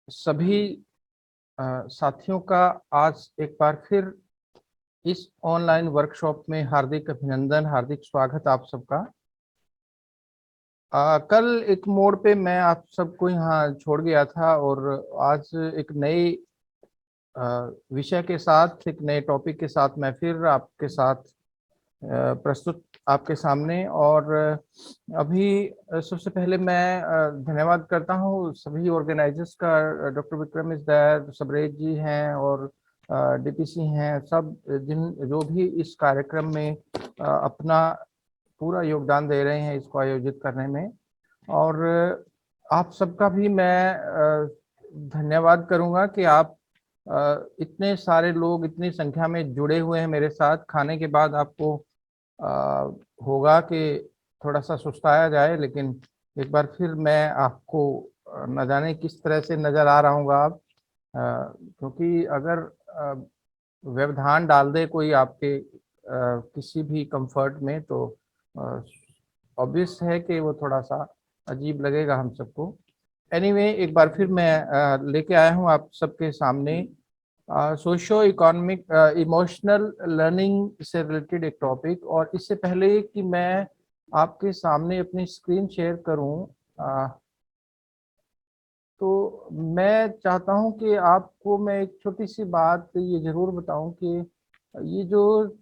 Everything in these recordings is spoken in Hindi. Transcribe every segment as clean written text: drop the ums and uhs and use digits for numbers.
सभी साथियों का आज एक बार फिर इस ऑनलाइन वर्कशॉप में हार्दिक अभिनंदन, हार्दिक स्वागत आप सबका। कल एक मोड़ पे मैं आप सबको यहाँ छोड़ गया था और आज एक नए विषय के साथ, एक नए टॉपिक के साथ मैं फिर आपके साथ प्रस्तुत आपके सामने। और अभी सबसे पहले मैं धन्यवाद करता हूँ सभी ऑर्गेनाइजर्स का। डॉक्टर विक्रम इस दयाल, सबरेज जी हैं और डीपीसी हैं, सब जिन जो भी इस कार्यक्रम में अपना पूरा योगदान दे रहे हैं इसको आयोजित करने में। और आप सबका भी मैं धन्यवाद करूंगा कि आप इतने सारे लोग इतनी संख्या में जुड़े हुए हैं मेरे साथ। खाने के बाद आपको होगा कि थोड़ा सा सुस्ताया जाए, लेकिन एक बार फिर मैं आपको न जाने किस तरह से नज़र आ रहा हूँ आप, क्योंकि अगर व्यवधान डाल दे कोई आपके किसी भी कंफर्ट में तो ऑब्वियस है कि वो थोड़ा सा अजीब लगेगा हम सबको। एनीवे, एक बार फिर मैं लेके आया हूँ आप सबके सामने सोशो इकोनॉमिक इमोशनल लर्निंग से रिलेटेड एक टॉपिक। और इससे पहले कि मैं आपके सामने अपनी स्क्रीन शेयर करूं, तो मैं चाहता हूं कि आपको मैं एक छोटी सी बात ये ज़रूर बताऊं कि ये जो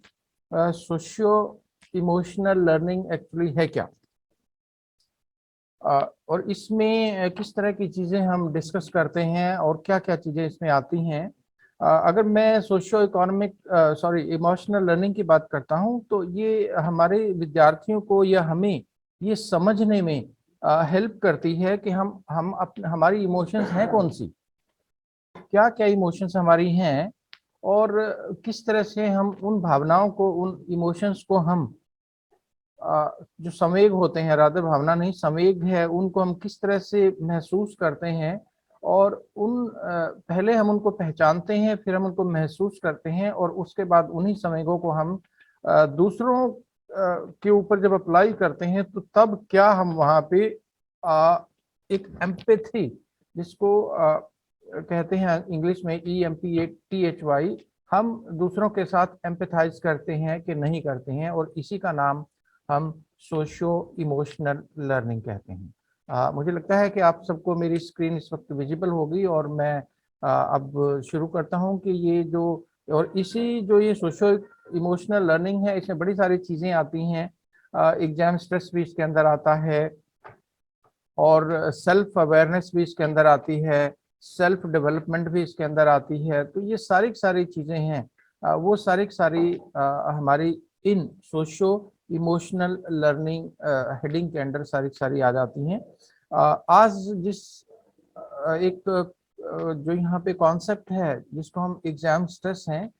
सोशियो इमोशनल लर्निंग एक्चुअली है क्या, और इसमें किस तरह की चीज़ें हम डिस्कस करते हैं और क्या क्या चीज़ें इसमें आती हैं। अगर मैं सोशियो इकोनॉमिक इमोशनल लर्निंग की बात करता हूं तो ये हमारे विद्यार्थियों को या हमें ये समझने में हेल्प करती है कि हम अपने हमारी इमोशंस हैं कौन सी, क्या क्या इमोशंस हमारी हैं, और किस तरह से हम उन भावनाओं को, उन इमोशंस को हम जो संवेग होते हैं, राधर भावना नहीं संवेग है, उनको हम किस तरह से महसूस करते हैं। और पहले हम उनको पहचानते हैं, फिर हम उनको महसूस करते हैं, और उसके बाद उन्हीं संवेगों को हम दूसरों के ऊपर जब अप्लाई करते हैं तो तब क्या हम वहाँ पे एक एम्पैथी, जिसको कहते हैं इंग्लिश में EMPATHY, हम दूसरों के साथ एम्पैथाइज करते हैं कि नहीं करते हैं, और इसी का नाम हम सोशो इमोशनल लर्निंग कहते हैं। मुझे लगता है कि आप सबको मेरी स्क्रीन इस वक्त विजिबल होगी, और मैं अब शुरू करता हूं कि ये जो, और इसी जो ये सोशो इमोशनल लर्निंग है, इसमें बड़ी सारी चीज़ें आती हैं। एग्जाम स्ट्रेस भी इसके अंदर आता है, और सेल्फ अवेयरनेस भी इसके अंदर आती है, सेल्फ डेवलपमेंट भी इसके अंदर आती है। तो ये सारी सारी चीज़ें हैं, वो सारी सारी हमारी इन सोशो इमोशनल लर्निंग हेडिंग के अंडर सारी सारी आ जाती हैं। आज जिस एक जो यहाँ पे कॉन्सेप्ट है जिसको हम एग्जाम स्ट्रेस हैं,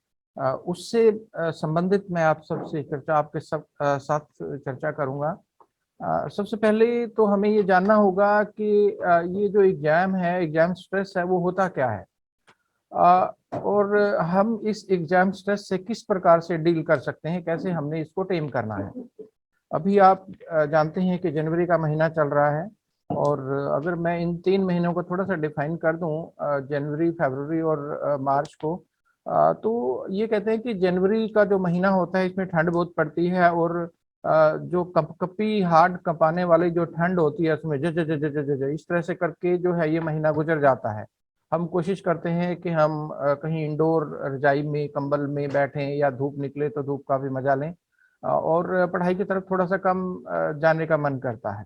उससे संबंधित मैं आप सबसे चर्चा, आपके सब साथ चर्चा करूँगा। सबसे पहले तो हमें ये जानना होगा कि ये जो एग्जाम है, एग्जाम स्ट्रेस है, वो होता क्या है, और हम इस एग्जाम स्ट्रेस से किस प्रकार से डील कर सकते हैं, कैसे हमने इसको टेम करना है। अभी आप जानते हैं कि जनवरी का महीना चल रहा है, और अगर मैं इन 3 महीनों को थोड़ा सा डिफाइन कर दूं, जनवरी, फरवरी और मार्च को, तो ये कहते हैं कि जनवरी का जो महीना होता है इसमें ठंड बहुत पड़ती है, और जो कपकपी हार्ड कपाने वाली जो ठंड होती है उसमें ज ज ज ज ज ज ज इस तरह से करके जो है ये महीना गुजर जाता है। हम कोशिश करते हैं कि हम कहीं इंडोर रजाई में, कंबल में बैठें, या धूप निकले तो धूप का भी मजा लें, और पढ़ाई की तरफ थोड़ा सा कम जाने का मन करता है।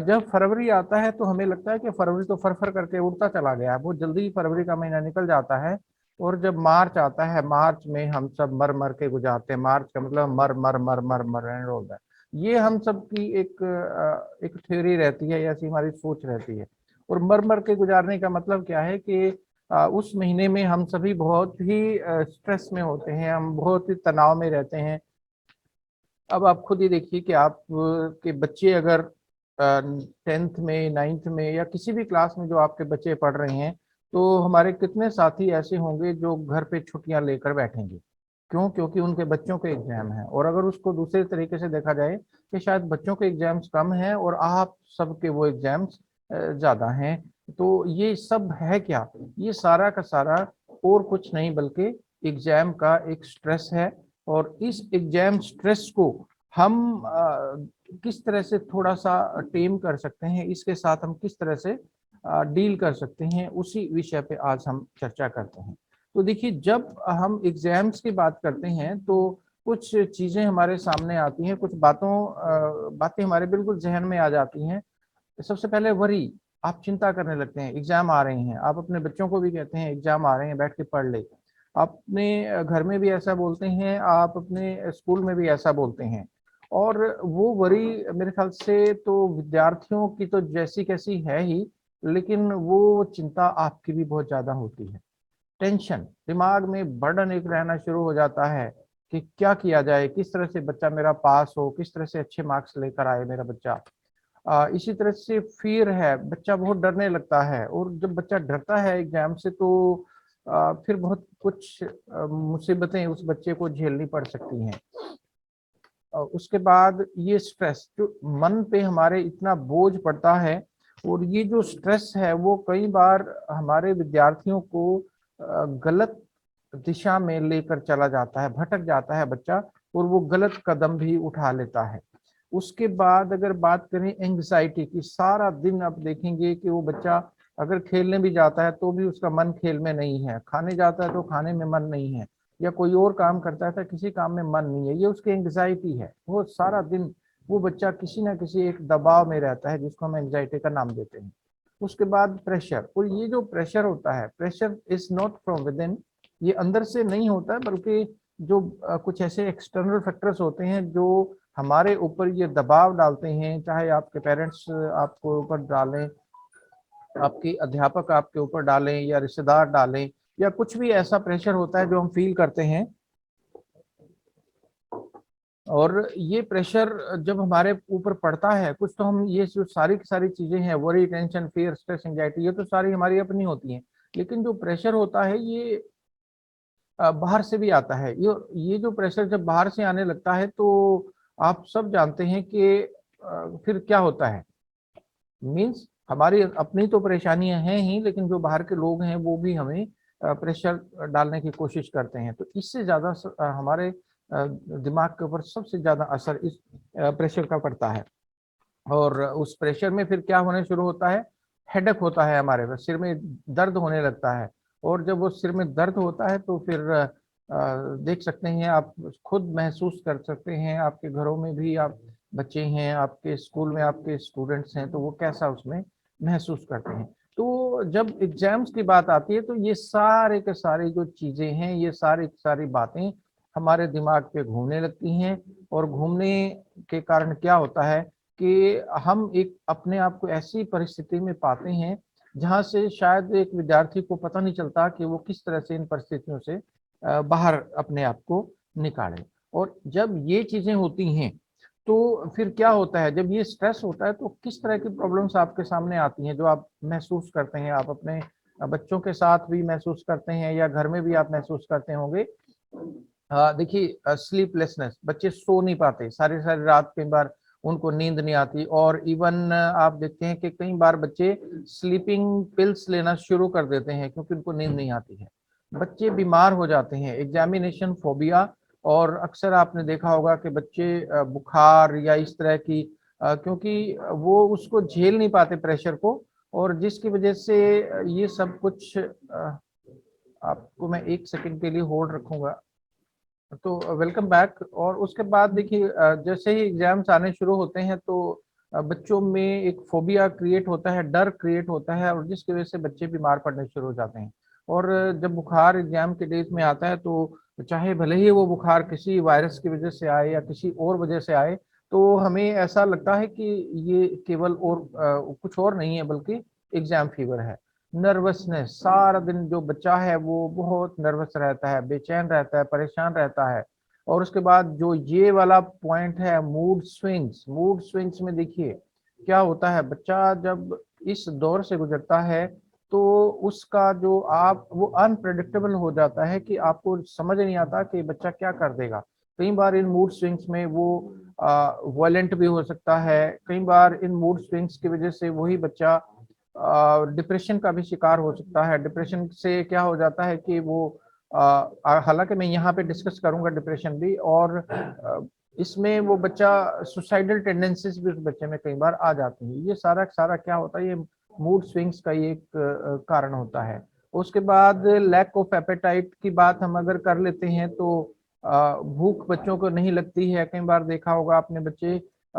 जब फरवरी आता है तो हमें लगता है कि फरवरी तो फर फर करके उड़ता चला गया है, बहुत जल्दी ही फरवरी का महीना निकल जाता है। और जब मार्च आता है, मार्च में हम सब मर मर के गुजारते हैं। मार्च का मतलब मर मर मर मर मर एंड ऑल दैट। ये हम सब की एक थ्योरी रहती है, ऐसी हमारी सोच रहती है। और मर मर के गुजारने का मतलब क्या है कि उस महीने में हम सभी बहुत ही स्ट्रेस में होते हैं, हम बहुत ही तनाव में रहते हैं। अब आप खुद ही देखिए कि आप के बच्चे अगर 10th में, 9th में, या किसी भी क्लास में जो आपके बच्चे पढ़ रहे हैं, तो हमारे कितने साथी ऐसे होंगे जो घर पे छुट्टियां लेकर बैठेंगे। क्यों? क्योंकि उनके बच्चों के एग्जाम है। और अगर उसको दूसरे तरीके से देखा जाए कि शायद बच्चों के एग्जाम्स कम हैं और आप सबके वो एग्जाम्स ज्यादा हैं, तो ये सब है क्या? ये सारा का सारा और कुछ नहीं बल्कि एग्जाम का एक स्ट्रेस है। और इस एग्जाम स्ट्रेस को हम किस तरह से थोड़ा सा टेम कर सकते हैं, इसके साथ हम किस तरह से डील कर सकते हैं, उसी विषय पे आज हम चर्चा करते हैं। तो देखिए, जब हम एग्जाम्स की बात करते हैं तो कुछ चीजें हमारे सामने आती हैं, कुछ बातें हमारे बिल्कुल जहन में आ जाती हैं। सबसे पहले वरी, आप चिंता करने लगते हैं, एग्जाम आ रहे हैं। आप अपने बच्चों को भी कहते हैं एग्जाम आ रहे हैं, बैठ के पढ़ ले। आप अपने घर में भी ऐसा बोलते हैं, आप अपने स्कूल में भी ऐसा बोलते हैं। और वो वरी मेरे ख्याल से तो विद्यार्थियों की तो जैसी कैसी है ही, लेकिन वो चिंता आपकी भी बहुत ज्यादा होती है। टेंशन, दिमाग में बर्डन एक रहना शुरू हो जाता है कि क्या किया जाए, किस तरह से बच्चा मेरा पास हो, किस तरह से अच्छे मार्क्स लेकर आए मेरा बच्चा। इसी तरह से फिर है, बच्चा बहुत डरने लगता है। और जब बच्चा डरता है एग्जाम से तो फिर बहुत कुछ मुसीबतें उस बच्चे को झेलनी पड़ सकती हैं। उसके बाद ये स्ट्रेस जो मन पे हमारे इतना बोझ पड़ता है, और ये जो स्ट्रेस है वो कई बार हमारे विद्यार्थियों को गलत दिशा में लेकर चला जाता है, भटक जाता है बच्चा, और वो गलत कदम भी उठा लेता है। उसके बाद अगर बात करें एंग्जाइटी की, सारा दिन आप देखेंगे कि वो बच्चा अगर खेलने भी जाता है तो भी उसका मन खेल में नहीं है, खाने जाता है तो खाने में मन नहीं है, या कोई और काम करता है तो किसी काम में मन नहीं है। ये उसकी एंग्जाइटी है। वो सारा दिन वो बच्चा किसी ना किसी एक दबाव में रहता है, जिसको हम एंग्जाइटी का नाम देते हैं। उसके बाद प्रेशर, और ये जो प्रेशर होता है, pressure is not from with in, ये अंदर से नहीं होता है, बल्कि जो कुछ ऐसे एक्सटर्नल फैक्टर्स होते हैं जो हमारे ऊपर ये दबाव डालते हैं। चाहे आपके पेरेंट्स आपको ऊपर डालें, आपके अध्यापक आपके ऊपर डालें, या रिश्तेदार डालें, या कुछ भी ऐसा प्रेशर होता है जो हम फील करते हैं। और ये प्रेशर जब हमारे ऊपर पड़ता है कुछ, तो हम ये जो सारी की सारी चीजें हैं, worry, tension, fear, stress, anxiety, ये तो सारी हमारी अपनी होती हैं। लेकिन जो प्रेशर होता है ये बाहर से भी आता है। ये जो प्रेशर जब बाहर से आने लगता है तो आप सब जानते हैं कि फिर क्या होता है। मीन्स हमारी अपनी तो परेशानियां हैं ही, लेकिन जो बाहर के लोग हैं वो भी हमें प्रेशर डालने की कोशिश करते हैं। तो इससे ज्यादा हमारे दिमाग के ऊपर सबसे ज्यादा असर इस प्रेशर का पड़ता है। और उस प्रेशर में फिर क्या होने शुरू होता है, हेडेक होता है, हमारे पास सिर में दर्द होने लगता है। और जब वो सिर में दर्द होता है तो फिर देख सकते हैं, आप खुद महसूस कर सकते हैं, आपके घरों में भी आप बच्चे हैं, आपके स्कूल में आपके स्टूडेंट्स हैं, तो वो कैसा उसमें महसूस करते हैं। तो जब एग्जाम्स की बात आती है तो ये सारे के सारे जो चीजें हैं, ये सारी सारी बातें हमारे दिमाग पे घूमने लगती हैं। और घूमने के कारण क्या होता है कि हम एक अपने आप को ऐसी परिस्थिति में पाते हैं जहां से शायद एक विद्यार्थी को पता नहीं चलता कि वो किस तरह से इन परिस्थितियों से बाहर अपने आप को निकाले। और जब ये चीजें होती हैं तो फिर क्या होता है, जब ये स्ट्रेस होता है तो किस तरह की प्रॉब्लम्स आपके सामने आती हैं जो आप महसूस करते हैं, आप अपने बच्चों के साथ भी महसूस करते हैं या घर में भी आप महसूस करते होंगे। देखिए, स्लीपलेसनेस, बच्चे सो नहीं पाते सारी सारी रात, कई बार उनको नींद नहीं आती। और इवन आप देखते हैं कि कई बार बच्चे स्लीपिंग पिल्स लेना शुरू कर देते हैं क्योंकि उनको नींद नहीं आती है। बच्चे बीमार हो जाते हैं, एग्जामिनेशन फोबिया। और अक्सर आपने देखा होगा कि बच्चे बुखार या इस तरह की, क्योंकि वो उसको झेल नहीं पाते प्रेशर को, और जिसकी वजह से ये सब कुछ आपको मैं एक सेकंड के लिए होल्ड रखूंगा। तो वेलकम बैक। और उसके बाद देखिए, जैसे ही एग्जाम्स आने शुरू होते हैं तो बच्चों में एक फोबिया क्रिएट होता है, डर क्रिएट होता है, और जिसकी वजह से बच्चे बीमार पड़ने शुरू हो जाते हैं। और जब बुखार एग्जाम के डेज में आता है तो चाहे भले ही वो बुखार किसी वायरस की वजह से आए या किसी और वजह से आए, तो हमें ऐसा लगता है कि ये केवल और कुछ और नहीं है बल्कि एग्जाम फीवर है। नर्वसनेस, सारा दिन जो बच्चा है वो बहुत नर्वस रहता है, बेचैन रहता है, परेशान रहता है। और उसके बाद जो ये वाला पॉइंट है, मूड स्विंग्स, मूड स्विंग्स में देखिए क्या होता है, बच्चा जब इस दौर से गुजरता है तो उसका जो आप वो अनप्रेडिक्टेबल हो जाता है कि आपको समझ नहीं आता कि बच्चा क्या कर देगा। कई बार इन मूड स्विंग्स में वो वायलेंट भी हो सकता है। कई बार इन मूड स्विंग्स की वजह से वही बच्चा डिप्रेशन का भी शिकार हो सकता है। डिप्रेशन से क्या हो जाता है कि वो हालांकि मैं यहाँ पे डिस्कस करूंगा डिप्रेशन भी, और इसमें वो बच्चा सुसाइडल टेंडेंसीज भी उस बच्चे में कई बार आ जाती है। ये सारा सारा क्या होता है, ये मूड स्विंग्स का ये एक कारण होता है। उसके बाद लैक ऑफ एपेटाइट की बात हम अगर कर लेते हैं तो भूख बच्चों को नहीं लगती है। कई बार देखा होगा आपने, बच्चे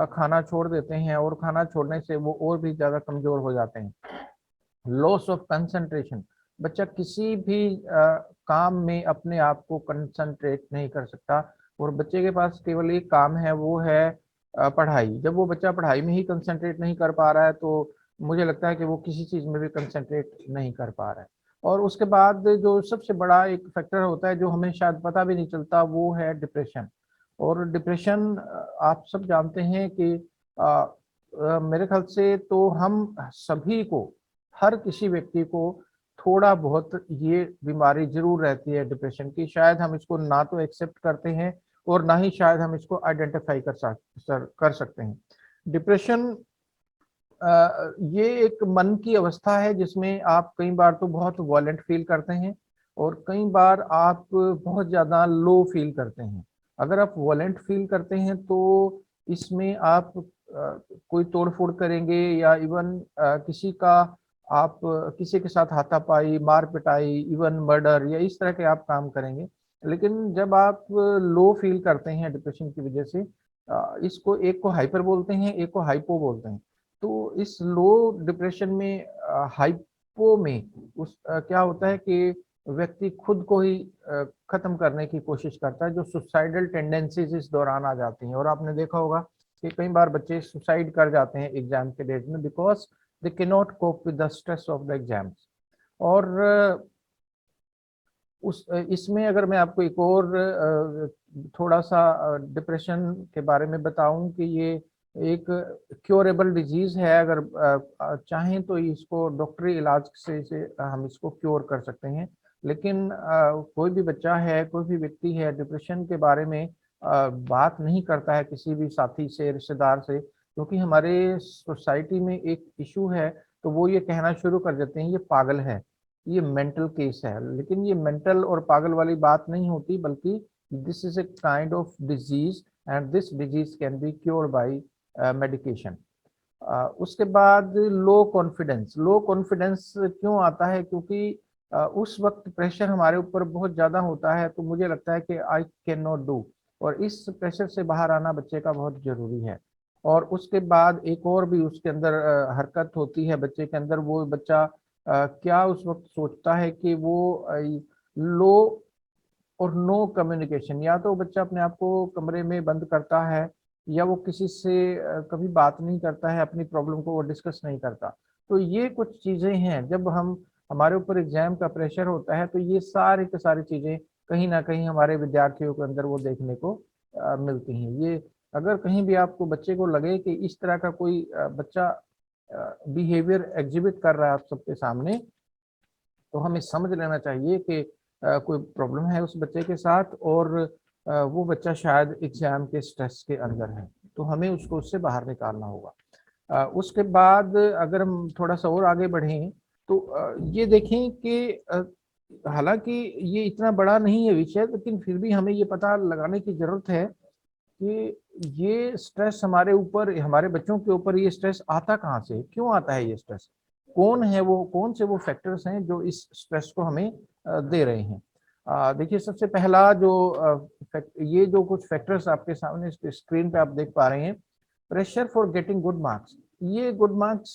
खाना छोड़ देते हैं और खाना छोड़ने से वो और भी ज्यादा कमजोर हो जाते हैं। लॉस ऑफ कंसंट्रेशन, बच्चा किसी भी काम में अपने आप को कंसंट्रेट नहीं कर सकता, और बच्चे के पास केवल एक काम है, वो है पढ़ाई। जब वो बच्चा पढ़ाई में ही कंसंट्रेट नहीं कर पा रहा है तो मुझे लगता है कि वो किसी चीज में भी कंसंट्रेट नहीं कर पा रहा है। और उसके बाद जो सबसे बड़ा एक फैक्टर होता है जो हमें शायद पता भी नहीं चलता, वो है डिप्रेशन। और डिप्रेशन आप सब जानते हैं कि मेरे ख्याल से तो हम सभी को, हर किसी व्यक्ति को थोड़ा बहुत ये बीमारी जरूर रहती है डिप्रेशन की। शायद हम इसको ना तो एक्सेप्ट करते हैं और ना ही शायद हम इसको आइडेंटिफाई कर सकते हैं। डिप्रेशन ये एक मन की अवस्था है जिसमें आप कई बार तो बहुत वॉलेंट फील करते हैं और कई बार आप बहुत ज़्यादा लो फील करते हैं। अगर आप वॉलेंट फील करते हैं तो इसमें आप कोई तोड़फोड़ करेंगे, या इवन किसी का आप किसी के साथ हाथापाई, मार पिटाई, इवन मर्डर, या इस तरह के आप काम करेंगे। लेकिन जब आप लो फील करते हैं डिप्रेशन की वजह से, इसको एक को हाइपर बोलते हैं, एक को हाइपो बोलते हैं। तो इस लो डिप्रेशन में, हाइपो में क्या होता है कि व्यक्ति खुद को ही खत्म करने की कोशिश करता है, जो सुसाइडल टेंडेंसीज इस दौरान आ जाती हैं। और आपने देखा होगा कि कई बार बच्चे सुसाइड कर जाते हैं एग्जाम के डेट में, because they can not cope with the stress of the exams. और उस इसमें अगर मैं आपको एक और थोड़ा सा डिप्रेशन के बारे में बताऊं कि ये एक क्योरेबल डिजीज है। अगर चाहें तो इसको डॉक्टरी इलाज से इसे हम इसको क्योर कर सकते हैं। लेकिन कोई भी बच्चा है, कोई भी व्यक्ति है, डिप्रेशन के बारे में बात नहीं करता है किसी भी साथी से, रिश्तेदार से, क्योंकि हमारे सोसाइटी में एक इशू है। तो वो ये कहना शुरू कर देते हैं ये पागल है, ये मेंटल केस है। लेकिन ये मेंटल और पागल वाली बात नहीं होती, बल्कि this is a kind of disease, and this disease can be cured by medication. उसके बाद लो कॉन्फिडेंस। लो कॉन्फिडेंस क्यों आता है? क्योंकि उस वक्त प्रेशर हमारे ऊपर बहुत ज्यादा होता है, तो मुझे लगता है कि आई कैन नॉट डू, और इस प्रेशर से बाहर आना बच्चे का बहुत जरूरी है। और उसके बाद एक और भी उसके अंदर हरकत होती है बच्चे के अंदर। वो बच्चा क्या उस वक्त सोचता है कि वो लो और नो कम्युनिकेशन, या तो बच्चा अपने आप को कमरे में बंद करता है, या वो किसी से कभी बात नहीं करता है, अपनी प्रॉब्लम को वो डिस्कस नहीं करता। तो ये कुछ चीजें हैं, जब हम हमारे ऊपर एग्जाम का प्रेशर होता है तो ये सारी की सारी चीजें कहीं ना कहीं हमारे विद्यार्थियों के अंदर वो देखने को मिलती हैं। ये अगर कहीं भी आपको बच्चे को लगे कि इस तरह का कोई बच्चा बिहेवियर एग्जिबिट कर रहा है आप सबके सामने, तो हमें समझ लेना चाहिए कि कोई प्रॉब्लम है उस बच्चे के साथ, और वो बच्चा शायद एग्जाम के स्ट्रेस के अंदर है, तो हमें उसको उससे बाहर निकालना होगा। उसके बाद अगर हम थोड़ा सा और आगे बढ़ें तो ये देखें कि हालांकि ये इतना बड़ा नहीं है विषय, लेकिन फिर भी हमें ये पता लगाने की जरूरत है कि ये स्ट्रेस हमारे ऊपर, हमारे बच्चों के ऊपर ये स्ट्रेस आता कहाँ से, क्यों आता है ये स्ट्रेस, कौन है वो, कौन से वो फैक्टर्स हैं जो इस स्ट्रेस को हमें दे रहे हैं। देखिए, सबसे पहला जो ये जो कुछ फैक्टर्स आपके सामने स्क्रीन पे आप देख पा रहे हैं, pressure for getting good marks. ये गुड मार्क्स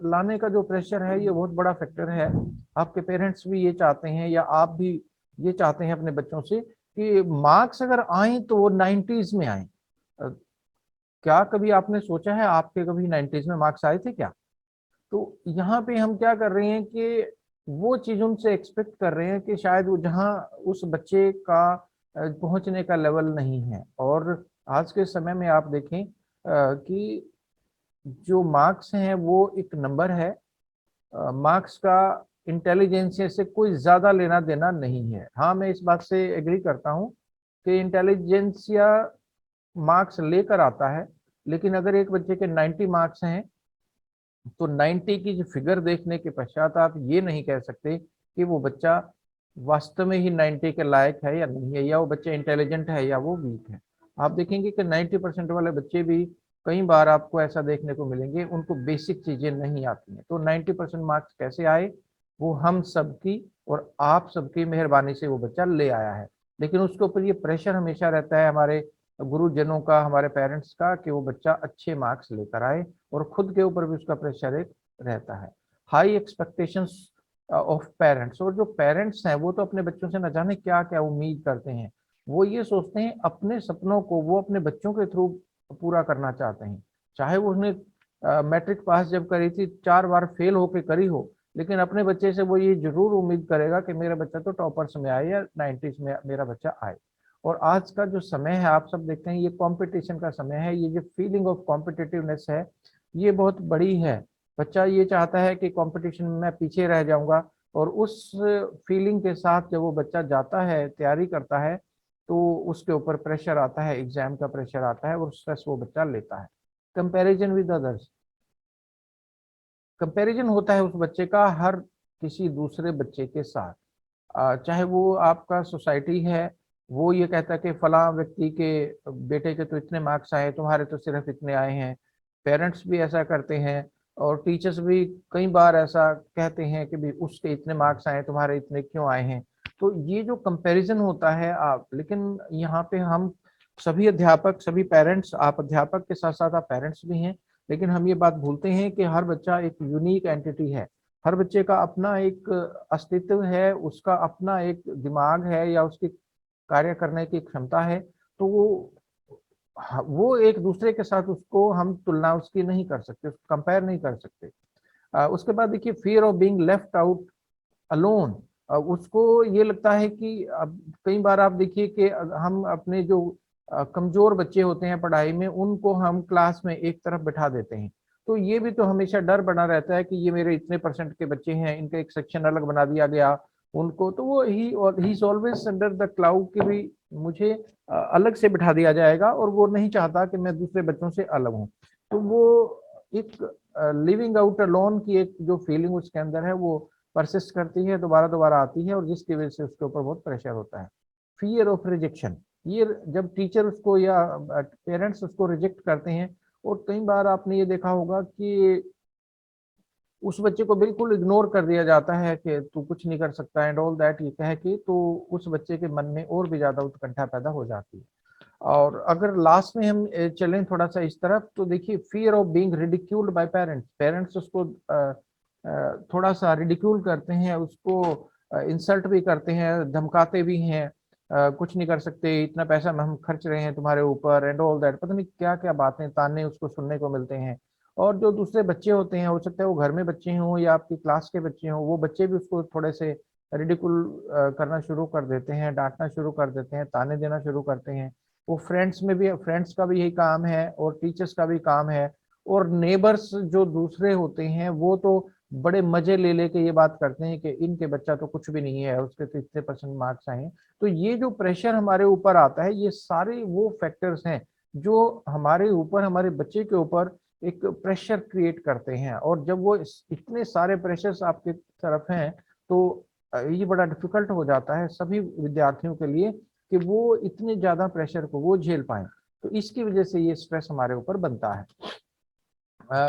लाने का जो प्रेशर है, ये बहुत बड़ा फैक्टर है। आपके पेरेंट्स भी ये चाहते हैं, या आप भी ये चाहते हैं अपने बच्चों से कि मार्क्स अगर आए तो वो 90s में आए। क्या कभी आपने सोचा है आपके कभी 90s में मार्क्स आए थे क्या? तो यहाँ पे हम क्या कर रहे हैं कि वो चीज उनसे एक्सपेक्ट कर रहे हैं कि शायद वो जहाँ उस बच्चे का पहुंचने का लेवल नहीं है। और आज के समय में आप देखें कि जो मार्क्स हैं वो एक नंबर है। मार्क्स का इंटेलिजेंसिया से कोई ज्यादा लेना देना नहीं है। हाँ, मैं इस बात से एग्री करता हूँ कि इंटेलिजेंसिया मार्क्स लेकर आता है, लेकिन अगर एक बच्चे के 90 मार्क्स हैं तो 90 की जो फिगर देखने के पश्चात आप ये नहीं कह सकते कि वो बच्चा वास्तव में ही 90 के लायक है या नहीं है, या वो बच्चा इंटेलिजेंट है या वो वीक है। आप देखेंगे कि 90% वाले बच्चे भी कई बार आपको ऐसा देखने को मिलेंगे, उनको बेसिक चीजें नहीं आती हैं। तो 90% मार्क्स कैसे आए? वो हम सबकी और आप सबकी मेहरबानी से वो बच्चा ले आया है। लेकिन उसके ऊपर ये प्रेशर हमेशा रहता है हमारे गुरुजनों का, हमारे पेरेंट्स का, कि वो बच्चा अच्छे मार्क्स लेकर आए, और खुद के ऊपर भी उसका प्रेशर एक रहता है। हाई एक्सपेक्टेशंस ऑफ पेरेंट्स, और जो पेरेंट्स हैं वो तो अपने बच्चों से न जाने क्या क्या उम्मीद करते हैं। वो ये सोचते हैं अपने सपनों को वो अपने बच्चों के थ्रू पूरा करना चाहते हैं। चाहे वो उसने मैट्रिक पास जब करी थी 4 बार फेल होके करी हो, लेकिन अपने बच्चे से वो ये जरूर उम्मीद करेगा कि मेरा बच्चा तो टॉपर्स में आए या 90s में मेरा बच्चा आए। और आज का जो समय है आप सब देखते हैं, ये कंपटीशन का समय है। ये जो फीलिंग ऑफ कॉम्पिटिटिवनेस है ये बहुत बड़ी है। बच्चा ये चाहता है कि कंपटीशन में मैं पीछे रह जाऊंगा, और उस फीलिंग के साथ जब वो बच्चा जाता है, तैयारी करता है, तो उसके ऊपर प्रेशर आता है, एग्जाम का प्रेशर आता है, और स्ट्रेस वो बच्चा लेता है। कंपैरिजन विद अदर्स, कंपैरिजन होता है उस बच्चे का हर किसी दूसरे बच्चे के साथ। चाहे वो आपका सोसाइटी है, वो ये कहता है कि फलां व्यक्ति के बेटे के तो इतने मार्क्स आए, तुम्हारे तो सिर्फ इतने आए हैं। पेरेंट्स भी ऐसा करते हैं, और टीचर्स भी कई बार ऐसा कहते हैं कि भी उसके इतने मार्क्स आए, तुम्हारे इतने क्यों आए हैं। तो ये जो कंपैरिजन होता है आप, लेकिन यहाँ पे हम सभी अध्यापक, सभी पेरेंट्स, आप अध्यापक के साथ साथ आप पेरेंट्स भी हैं, लेकिन हम ये बात भूलते हैं कि हर बच्चा एक यूनिक एंटिटी है। हर बच्चे का अपना एक अस्तित्व है, उसका अपना एक दिमाग है, या उसकी कार्य करने की क्षमता है। तो वो एक दूसरे के साथ उसको हम तुलना उसकी नहीं कर सकते, उसको कंपेयर नहीं कर सकते। उसके बाद देखिए fear of being left out alone. उसको ये लगता है कि अब कई बार आप देखिए कि हम अपने जो कमजोर बच्चे होते हैं पढ़ाई में, उनको हम क्लास में एक तरफ बैठा देते हैं। तो ये भी तो हमेशा डर बना रहता है कि ये मेरे इतने परसेंट के बच्चे हैं, इनका एक सेक्शन अलग बना दिया गया उनको, तो वो he is always under the cloud कि भी मुझे अलग से बिठा दिया जाएगा, और वो नहीं चाहता कि मैं दूसरे बच्चों से अलग हूँ। तो वो एक लिविंग आउट अलोन की एक जो फीलिंग उसके अंदर है, वो परसिस्ट करती है, दोबारा दोबारा आती है, और जिसकी वजह से उसके ऊपर बहुत प्रेशर होता है। फियर ऑफ रिजेक्शन, ये जब टीचर उसको या पेरेंट्स उसको रिजेक्ट करते हैं, और कई बार आपने ये देखा होगा कि उस बच्चे को बिल्कुल इग्नोर कर दिया जाता है कि तू कुछ नहीं कर सकता एंड ऑल दैट, ये कह के, तो उस बच्चे के मन में और भी ज्यादा उत्कंठा पैदा हो जाती है। और अगर लास्ट में हम चलें थोड़ा सा इस तरफ, तो देखिए fear of being ridiculed bye parents, parents उसको थोड़ा सा रिडिक्यूल करते हैं, उसको इंसल्ट भी करते हैं, धमकाते भी हैं। कुछ नहीं कर सकते, इतना पैसा हम खर्च रहे हैं तुम्हारे ऊपर एंड ऑल दैट, पता नहीं क्या क्या बातें, ताने उसको सुनने को मिलते हैं। और जो दूसरे बच्चे होते हैं, हो सकता है वो घर में बच्चे हों या आपकी क्लास के बच्चे हों, वो बच्चे भी उसको थोड़े से रिडिकुल करना शुरू कर देते हैं, डांटना शुरू कर देते हैं, ताने देना शुरू करते हैं। वो फ्रेंड्स में भी, फ्रेंड्स का भी यही काम है, और टीचर्स का भी काम है, और नेबर्स जो दूसरे होते हैं वो तो बड़े मजे ले लेके ये बात करते हैं कि इनके बच्चा तो कुछ भी नहीं है, उसके तो इतने परसेंट मार्क्स आए हैं। तो ये जो प्रेशर हमारे ऊपर आता है, ये सारे वो फैक्टर्स हैं जो हमारे ऊपर, हमारे बच्चे के ऊपर एक प्रेशर क्रिएट करते हैं। और जब वो इतने सारे प्रेशर्स आपके तरफ हैं, तो ये बड़ा डिफिकल्ट हो जाता है सभी विद्यार्थियों के लिए कि वो इतने ज्यादा प्रेशर को वो झेल पाए। तो इसकी वजह से ये स्ट्रेस हमारे ऊपर बनता है।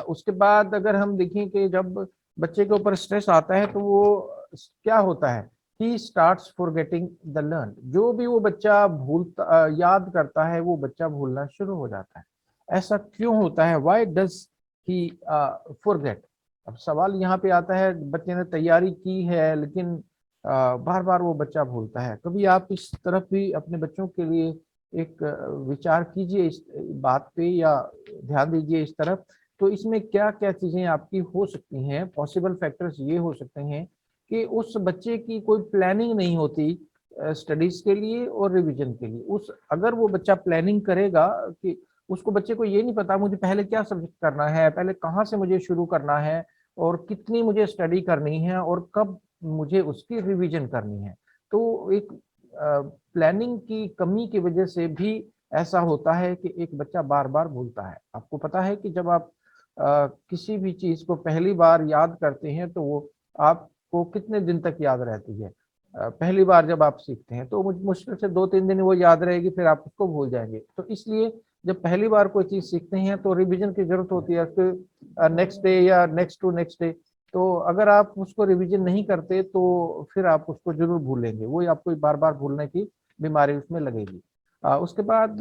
उसके बाद अगर हम देखें कि जब बच्चे के ऊपर स्ट्रेस आता है, तो वो क्या होता है, he starts forgetting the learn, जो भी वो बच्चा भूलता, याद करता है, वो बच्चा भूलना शुरू हो जाता है। ऐसा क्यों होता है? Why does he forget? अब सवाल यहाँ पे आता है, बच्चे ने तैयारी की है लेकिन बार बार वो बच्चा भूलता है। कभी आप इस तरफ भी अपने बच्चों के लिए एक विचार कीजिए इस बात पे, या ध्यान दीजिए इस तरफ। तो इसमें क्या क्या चीजें आपकी हो सकती हैं, पॉसिबल फैक्टर्स ये हो सकते हैं कि उस बच्चे की कोई प्लानिंग नहीं होती स्टडीज के लिए और रिवीजन के लिए। उस अगर वो बच्चा प्लानिंग करेगा कि उसको, बच्चे को ये नहीं पता मुझे पहले क्या सब्जेक्ट करना है, पहले कहाँ से मुझे शुरू करना है, और कितनी मुझे स्टडी करनी है, और कब मुझे उसकी रिवीजन करनी है। तो एक प्लानिंग की कमी की वजह से भी ऐसा होता है कि एक बच्चा बार बार भूलता है। आपको पता है कि जब आप किसी भी चीज को पहली बार याद करते हैं तो वो आपको कितने दिन तक याद रहती है? पहली बार जब आप सीखते हैं तो मुश्किल से 2-3 दिन वो याद रहेगी, फिर आप उसको भूल जाएंगे। तो इसलिए जब पहली बार कोई चीज सीखते हैं तो रिवीजन की जरूरत होती है, फिर नेक्स्ट डे या नेक्स्ट टू नेक्स्ट डे। तो अगर आप उसको रिवीजन नहीं करते तो फिर आप उसको जरूर भूलेंगे, वो आपको बार बार भूलने की बीमारी उसमें लगेगी। उसके बाद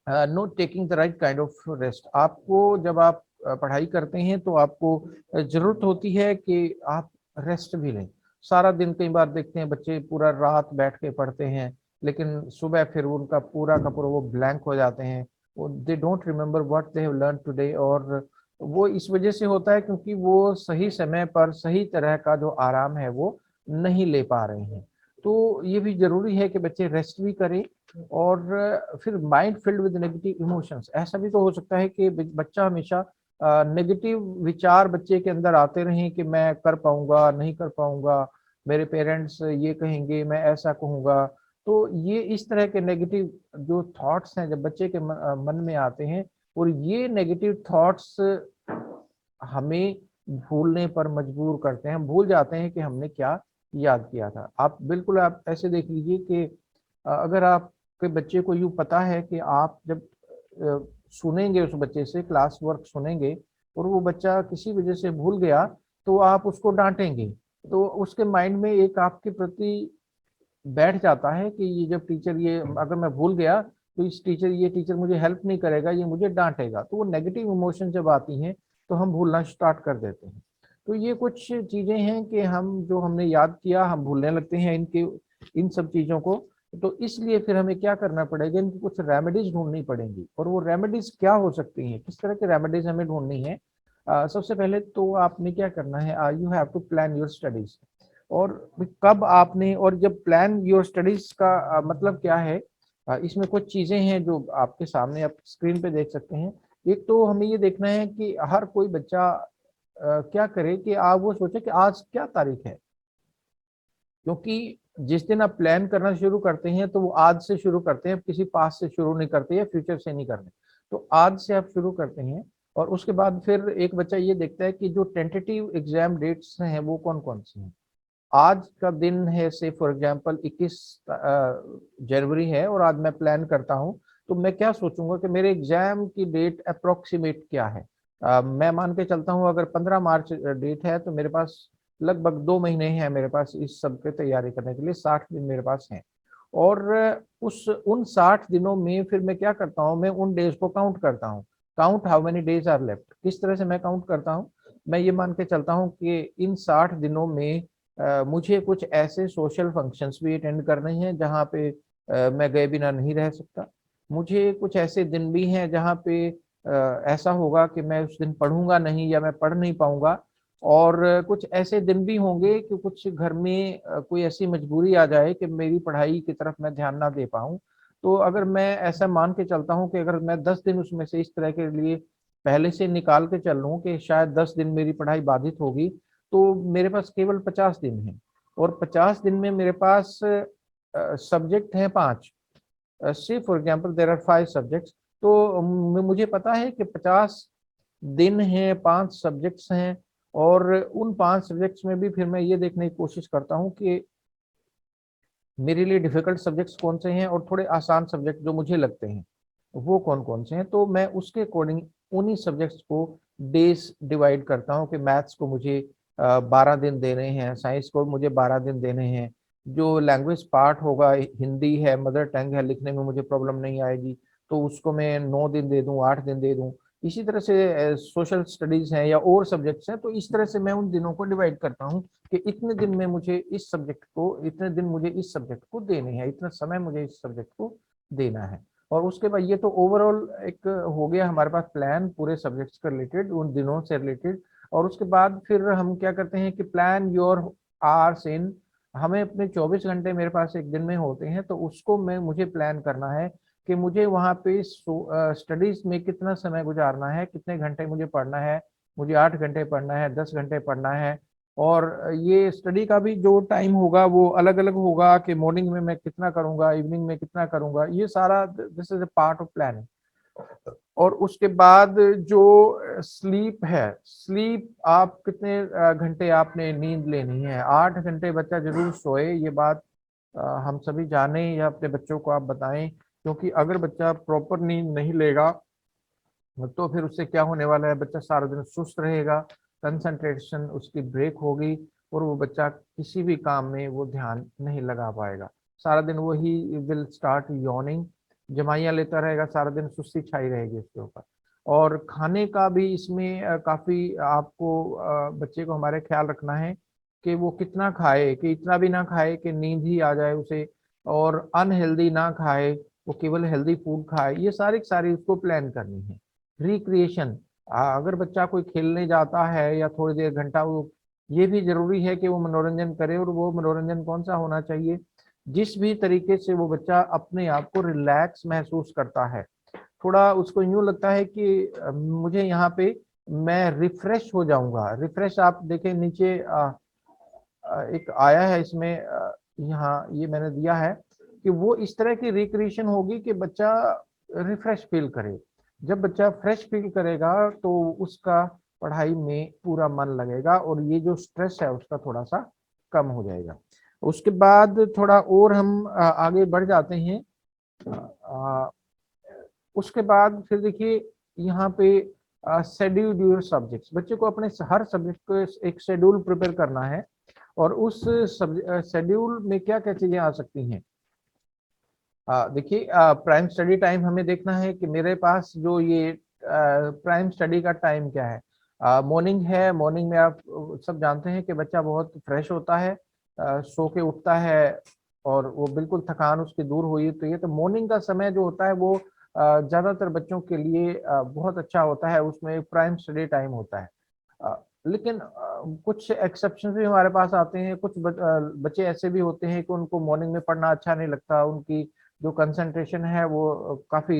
note taking the right kind of rest. आपको जब आप पढ़ाई करते हैं तो आपको जरूरत होती है कि आप रेस्ट भी लें। सारा दिन कई बार देखते हैं बच्चे पूरा रात बैठ के पढ़ते हैं, लेकिन सुबह फिर उनका पूरा का पूरा वो ब्लैंक हो जाते हैं, वो they don't remember what they have learn today. और वो इस वजह से होता है क्योंकि वो सही समय पर सही तरह का जो आराम है वो नहीं ले पा रहे हैं। तो ये भी जरूरी है कि बच्चे रेस्ट भी करें। और फिर mind filled with negative emotions, ऐसा भी तो हो सकता है कि बच्चा हमेशा नेगेटिव विचार बच्चे के अंदर आते रहें कि मैं कर पाऊंगा नहीं कर पाऊंगा, मेरे पेरेंट्स ये कहेंगे, मैं ऐसा कहूंगा। तो ये इस तरह के नेगेटिव जो थॉट्स हैं जब बच्चे के मन में आते हैं, और ये नेगेटिव थॉट्स हमें भूलने पर मजबूर करते हैं, हम भूल जाते हैं कि हमने क्या याद किया था। आप बिल्कुल आप ऐसे देख लीजिए कि अगर आपके बच्चे को यूं पता है कि आप जब सुनेंगे उस बच्चे से क्लास वर्क सुनेंगे और वो बच्चा किसी वजह से भूल गया, तो आप उसको डांटेंगे, तो उसके माइंड में एक आपके प्रति बैठ जाता है कि ये जब टीचर ये अगर मैं भूल गया तो ये टीचर मुझे हेल्प नहीं करेगा, ये मुझे डांटेगा। तो वो नेगेटिव इमोशन जब आती हैं तो हम भूलना स्टार्ट कर देते हैं। तो ये कुछ चीजें हैं कि हम जो हमने याद किया हम भूलने लगते हैं इनके इन सब चीजों को। तो इसलिए फिर हमें क्या करना पड़ेगा, इनकी कुछ रेमेडीज ढूंढनी पड़ेंगी। और वो रेमेडीज क्या हो सकती हैं, किस तरह की रेमेडीज हमें ढूंढनी है? सबसे पहले तो आपने क्या करना है, you have to plan your studies. और कब आपने, और जब प्लान योर स्टडीज का मतलब क्या है, इसमें कुछ चीजें हैं जो आपके सामने आप स्क्रीन पे देख सकते हैं। एक तो हमें ये देखना है कि हर कोई बच्चा क्या करे कि आप वो सोचे कि आज क्या तारीख है, क्योंकि जिस दिन आप प्लान करना शुरू करते हैं तो वो आज से शुरू करते हैं, किसी पास से शुरू नहीं करते या फ्यूचर से नहीं करते। तो आज से आप शुरू करते हैं। और उसके बाद फिर एक बच्चा ये देखता है कि जो टेंटेटिव एग्जाम डेट्स हैं वो कौन कौन से हैं। आज का दिन है से फॉर एग्जांपल 21 जनवरी है और आज मैं प्लान करता हूं, तो मैं क्या सोचूंगा कि मेरे एग्जाम की डेट अप्रोक्सीमेट क्या है। मैं मान के चलता हूं अगर 15 मार्च डेट है तो मेरे पास लगभग 2 महीने हैं मेरे पास इस सब की तैयारी करने के लिए, 60 दिन मेरे पास हैं। और उस उन 60 दिनों में फिर मैं क्या करता हूँ, मैं उन डेज को काउंट करता हूँ। Count how many days are left, किस तरह से मैं काउंट करता हूँ? मैं ये मान के चलता हूँ कि इन 60 दिनों में मुझे कुछ ऐसे सोशल फंक्शंस भी अटेंड करने हैं जहाँ पे मैं गए बिना नहीं रह सकता। मुझे कुछ ऐसे दिन भी हैं जहाँ पे ऐसा होगा कि मैं उस दिन पढ़ूंगा नहीं या मैं पढ़ नहीं पाऊंगा। और कुछ ऐसे दिन भी होंगे कि कुछ घर में कोई ऐसी मजबूरी आ जाए कि मेरी पढ़ाई की तरफ मैं ध्यान ना दे पाऊं। तो अगर मैं ऐसा मान के चलता हूं कि अगर मैं 10 दिन उसमें से इस तरह के लिए पहले से निकाल के चल लूँ कि शायद 10 दिन मेरी पढ़ाई बाधित होगी, तो मेरे पास केवल 50 दिन है। और 50 दिन में मेरे पास सब्जेक्ट हैं 5। See for example there are 5 subjects. तो मुझे पता है कि 50 दिन हैं, 5 सब्जेक्ट्स हैं। और उन 5 सब्जेक्ट्स में भी फिर मैं ये देखने की कोशिश करता हूँ कि मेरे लिए डिफिकल्ट सब्जेक्ट्स कौन से हैं और थोड़े आसान सब्जेक्ट जो मुझे लगते हैं वो कौन कौन से हैं। तो मैं उसके अकॉर्डिंग उन्हीं सब्जेक्ट्स को डेज डिवाइड करता हूँ कि मैथ्स को मुझे 12 दिन देने हैं, साइंस को मुझे 12 दिन देने हैं। जो लैंग्वेज पार्ट होगा, हिंदी है, मदर टंग है, लिखने में मुझे प्रॉब्लम नहीं आएगी, तो उसको मैं 9 दिन दे दूँ, 8 दिन दे दूँ। इसी तरह से सोशल स्टडीज हैं या और सब्जेक्ट्स हैं, तो इस तरह से मैं उन दिनों को डिवाइड करता हूँ कि इतने दिन में मुझे इस सब्जेक्ट को, इतने दिन मुझे इस सब्जेक्ट को देने हैं, इतना समय मुझे इस सब्जेक्ट को देना है। और उसके बाद ये तो ओवरऑल एक हो गया हमारे पास प्लान पूरे सब्जेक्ट्स के रिलेटेड, उन दिनों से रिलेटेड। और उसके बाद फिर हम क्या करते हैं कि प्लान योर आवर्स इन, हमें अपने 24 घंटे मेरे पास एक दिन में होते हैं, तो उसको मैं मुझे प्लान करना है कि मुझे वहाँ पे स्टडीज में कितना समय गुजारना है, कितने घंटे मुझे पढ़ना है। मुझे 8 घंटे पढ़ना है, 10 घंटे पढ़ना है। और ये स्टडी का भी जो टाइम होगा वो अलग अलग होगा कि मॉर्निंग में मैं कितना करूंगा, इवनिंग में कितना करूंगा, ये सारा this is a part of planning. और उसके बाद जो स्लीप है, स्लीप आप कितने घंटे आपने नींद लेनी है। 8 घंटे बच्चा जरूर सोए, ये बात हम सभी जाने या अपने बच्चों को आप बताएं, क्योंकि अगर बच्चा प्रॉपर नींद नहीं लेगा तो फिर उससे क्या होने वाला है, बच्चा सारा दिन सुस्त रहेगा, कंसंट्रेशन उसकी ब्रेक होगी और वो बच्चा किसी भी काम में वो ध्यान नहीं लगा पाएगा। सारा दिन वो ही विल स्टार्ट यॉर्निंग, जमाइयाँ लेता रहेगा, सारा दिन सुस्ती छाई रहेगी उसके ऊपर। और खाने का भी इसमें काफी आपको बच्चे को हमारे ख्याल रखना है कि वो कितना खाए, कि इतना भी ना खाए कि नींद ही आ जाए उसे, और अनहेल्दी ना खाए, वो केवल हेल्दी फूड खाए। ये सारी सारी उसको प्लान करनी है। रिक्रिएशन, अगर बच्चा कोई खेलने जाता है या थोड़ी देर घंटा, वो ये भी जरूरी है कि वो मनोरंजन करे, और वो मनोरंजन कौन सा होना चाहिए, जिस भी तरीके से वो बच्चा अपने आप को रिलैक्स महसूस करता है। थोड़ा उसको यूं लगता है कि मुझे यहाँ पे मैं रिफ्रेश हो जाऊंगा। रिफ्रेश आप देखें नीचे एक आया है इसमें, यहाँ ये मैंने दिया है कि वो इस तरह की रिक्रिएशन होगी कि बच्चा रिफ्रेश फील करे। जब बच्चा फ्रेश फील करेगा तो उसका पढ़ाई में पूरा मन लगेगा और ये जो स्ट्रेस है उसका थोड़ा सा कम हो जाएगा। उसके बाद थोड़ा और हम आगे बढ़ जाते हैं। अ, उसके बाद फिर देखिए यहाँ पे शेड्यूल योर सब्जेक्ट्स, बच्चे को अपने हर सब्जेक्ट को एक शेड्यूल प्रिपेयर करना है। और उस शेड्यूल में क्या क्या चीजें आ सकती हैं। देखिए प्राइम स्टडी टाइम हमें देखना है कि मेरे पास जो ये प्राइम स्टडी का टाइम क्या है। मॉर्निंग है, मॉर्निंग में आप सब जानते हैं कि बच्चा बहुत फ्रेश होता है, सो के उठता है और वो बिल्कुल थकान उसकी दूर हुई। तो ये तो मॉर्निंग का समय जो होता है वो ज्यादातर बच्चों के लिए बहुत अच्छा होता है, उसमें प्राइम स्टडी टाइम होता है। लेकिन कुछ एक्सेप्शन भी हमारे पास आते हैं। कुछ बच्चे ऐसे भी होते हैं कि उनको मॉर्निंग में पढ़ना अच्छा नहीं लगता, उनकी जो कंसंट्रेशन है वो काफी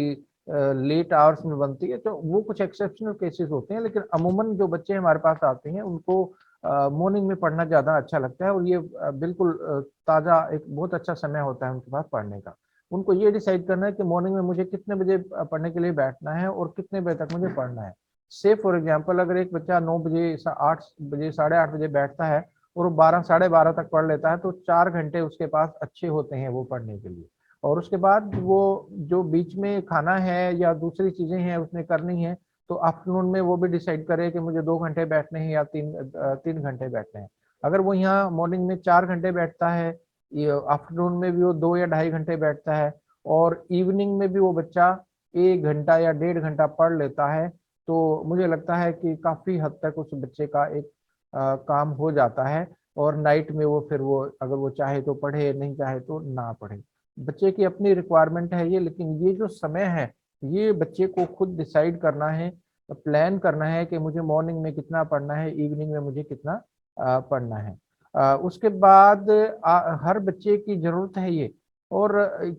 लेट आवर्स में बनती है, तो वो कुछ एक्सेप्शनल केसेस होते हैं। लेकिन अमूमन जो बच्चे हमारे पास आते हैं उनको मॉर्निंग में पढ़ना ज्यादा अच्छा लगता है, और ये बिल्कुल ताजा एक बहुत अच्छा समय होता है उनके पास पढ़ने का। उनको ये डिसाइड करना है कि मॉर्निंग में मुझे कितने बजे पढ़ने के लिए बैठना है और कितने बजे तक मुझे पढ़ना है। से फॉर एग्जाम्पल अगर एक बच्चा 9 बजे 8 बजे 8:30 बजे बैठता है और वो 12 साढ़े 12 तक पढ़ लेता है, तो 4 घंटे उसके पास अच्छे होते हैं वो पढ़ने के लिए। और उसके बाद वो जो बीच में खाना है या दूसरी चीजें हैं उसने करनी है, तो आफ्टरनून में वो भी डिसाइड करे कि मुझे 2 घंटे बैठने हैं या 3 घंटे बैठने हैं। अगर वो यहाँ मॉर्निंग में 4 घंटे बैठता है, ये आफ्टरनून में भी वो 2 या ढाई घंटे बैठता है, और इवनिंग में भी वो बच्चा 1 घंटा या 1.5 घंटा पढ़ लेता है, तो मुझे लगता है कि काफी हद तक उस बच्चे का एक काम हो जाता है। और नाइट में वो फिर वो अगर वो चाहे तो पढ़े, नहीं चाहे तो ना पढ़े। बच्चे की अपनी रिक्वायरमेंट है ये, लेकिन ये जो समय है ये बच्चे को खुद डिसाइड करना है, प्लान करना है कि मुझे मॉर्निंग में कितना पढ़ना है, इवनिंग में मुझे कितना पढ़ना है। उसके बाद हर बच्चे की जरूरत है ये, और